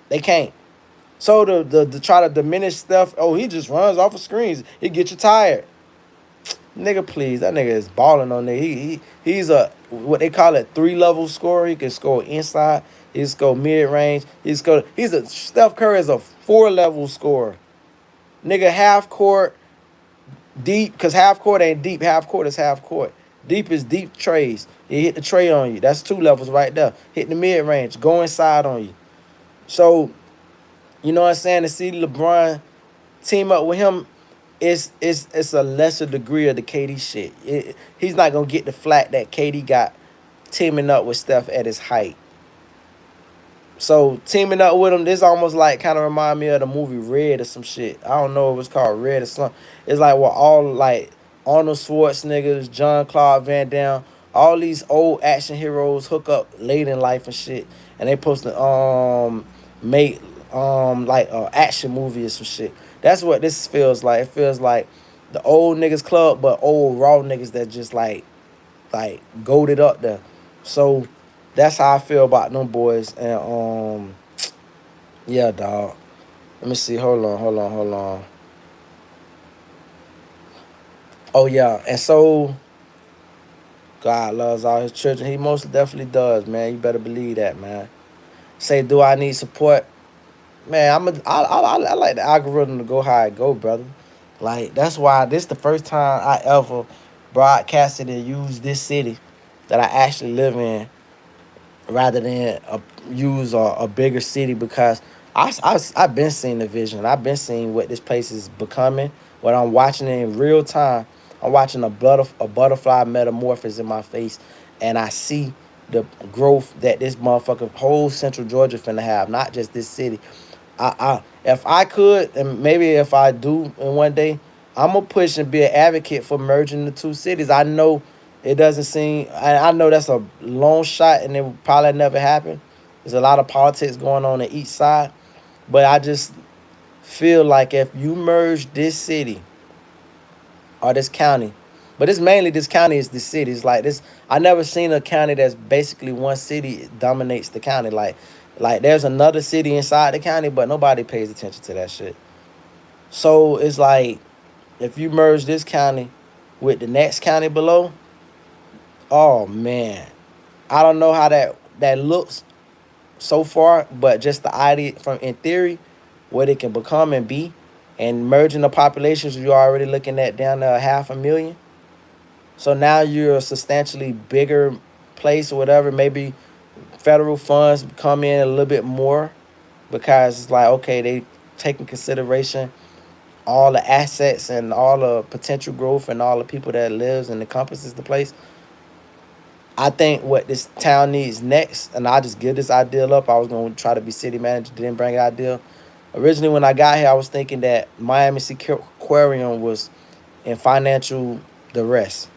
They can't. So to try to diminish stuff, oh, he just runs off of screens. He get you tired. Nigga, please. That nigga is balling on there. He's a, what they call it, 3-level scorer. He can score inside. He can score mid-range. He's a, Steph Curry is a 4-level scorer. Nigga, half court, deep, because half court ain't deep. Half court is half court. Deep is deep trays. He hit the tray on you. That's 2 levels right there. Hit the mid-range. Go inside on you. So, you know what I'm saying? To see LeBron team up with him, it's a lesser degree of the KD shit. He's not going to get the flack that KD got teaming up with Steph at his height. So teaming up with him, this almost like kind of remind me of the movie Red or some shit. I don't know if it's called Red or something. It's like what all like Arnold Schwarzenegger, Jean-Claude Van Damme, all these old action heroes hook up late in life and shit, and they supposed to make like a action movie or some shit. That's what this feels like. It feels like the old niggas club, but old raw niggas that just like goaded up there. So that's how I feel about them boys. And yeah, dog. Let me see. Hold on. Oh yeah, and so God loves all his children. He most definitely does, man. You better believe that, man. Say, do I need support? Man, I like the algorithm to go how it go, brother. Like, that's why this the first time I ever broadcasted and used this city that I actually live in rather than use a bigger city, because I've been seeing the vision. I've been seeing what this place is becoming. What I'm watching it in real time. I'm watching a butterfly metamorphosis in my face, and I see the growth that this motherfucker whole Central Georgia finna have, not just this city. If I could, and maybe if I do in one day, I'm gonna push and be an advocate for merging the 2 cities. I know it doesn't seem, I know that's a long shot and it will probably never happen. There's a lot of politics going on each side, but I just feel like if you merge this city or this county, but it's mainly this county is the city. It's like this. I never seen a county that's basically one city dominates the county. Like there's another city inside the county, but nobody pays attention to that shit. So it's like if you merge this county with the next county below, oh man, I don't know how that looks so far, but just the idea from in theory, what it can become and be, and merging the populations, you're already looking at down to 500,000. So now you're a substantially bigger place or whatever. Maybe federal funds come in a little bit more because it's like, okay, they take in consideration all the assets and all the potential growth and all the people that lives and encompasses the place. I think what this town needs next, and I just give this ideal up. I was going to try to be city manager, didn't bring an ideal. Originally, when I got here, I was thinking that Miami Aquarium was in financial duress,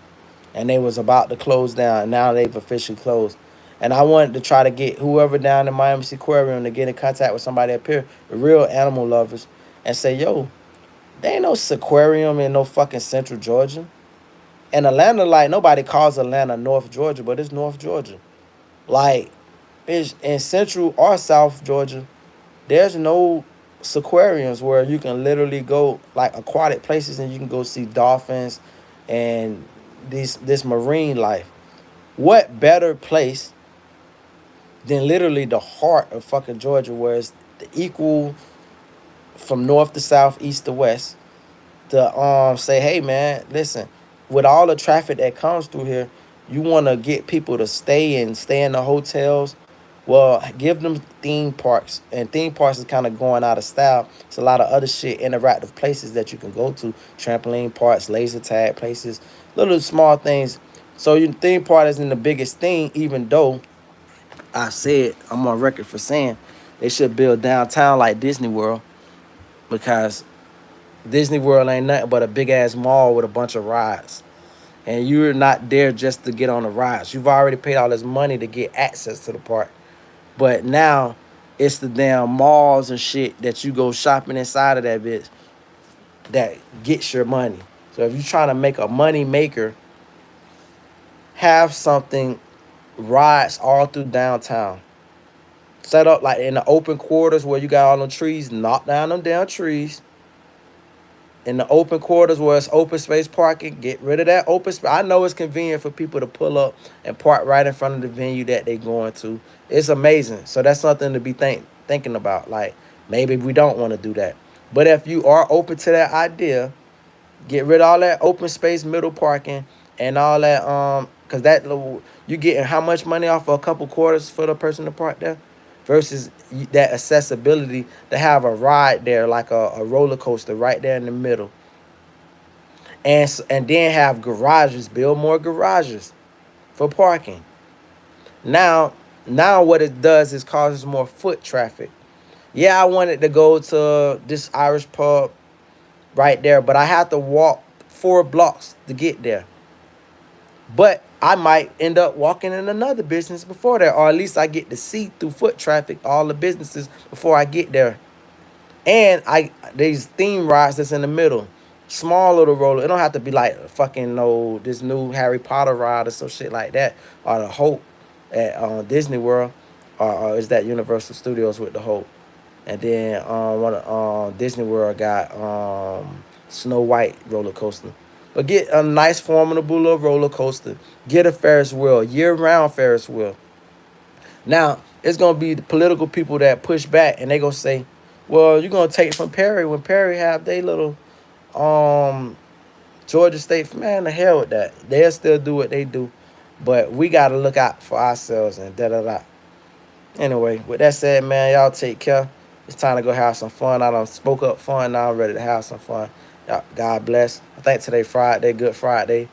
and they was about to close down, and now they've officially closed. And I wanted to try to get whoever down in Miami Aquarium to get in contact with somebody up here, the real animal lovers, and say, yo, there ain't no aquarium in no fucking Central Georgia. And Atlanta, like, nobody calls Atlanta North Georgia, but it's North Georgia. Like, it's in Central or South Georgia, there's no aquariums where you can literally go, like, aquatic places, and you can go see dolphins and this marine life. What better place than literally the heart of fucking Georgia, where it's the equal from north to south, east to west, to say, hey man, listen, with all the traffic that comes through here, you want to get people to stay in the hotels Well, give them theme parks, and theme parks is kind of going out of style. It's a lot of other shit, interactive places that you can go to, trampoline parks, laser tag places, little small things. So your theme park isn't the biggest thing, even though I said I'm on record for saying they should build downtown like Disney World, because Disney World ain't nothing but a big ass mall with a bunch of rides. And you're not there just to get on the rides. You've already paid all this money to get access to the park. But now it's the damn malls and shit that you go shopping inside of that bitch that gets your money. So if you're trying to make a money maker, have something rides all through downtown. Set up like in the open quarters where you got all them trees, knock down them damn trees. In the open quarters where it's open space parking, get rid of that open space. I know it's convenient for people to pull up and park right in front of the venue that they going to. It's amazing. So that's something to be thinking about. Like, maybe we don't want to do that. But if you are open to that idea, get rid of all that open space middle parking and all that cause that you getting how much money off of a couple quarters for the person to park there versus that accessibility to have a ride there like a roller coaster right there in the middle. And then have garages, build more garages for parking. Now now what it does is causes more foot traffic. Yeah, I wanted to go to this Irish pub right there, but I have to walk 4 blocks to get there. But I might end up walking in another business before that, or at least I get to see through foot traffic all the businesses before I get there. And I these theme rides that's in the middle, small little roller. It don't have to be like fucking no this new Harry Potter ride or some shit like that, or the Hope at Disney World, or is that Universal Studios with the Hope? And then one Disney World got Snow White roller coaster. But get a nice formidable little roller coaster. Get a Ferris wheel, year round Ferris wheel. Now it's gonna be the political people that push back, and they gonna say, "Well, you're gonna take from Perry when Perry have they little um Georgia State." Man, the hell with that. They'll still do what they do, but we gotta look out for ourselves and da da da. Anyway, with that said, man, y'all take care. It's time to go have some fun. I done spoke up fun. Now I'm ready to have some fun. Y'all, God bless. I think today Friday, Good Friday.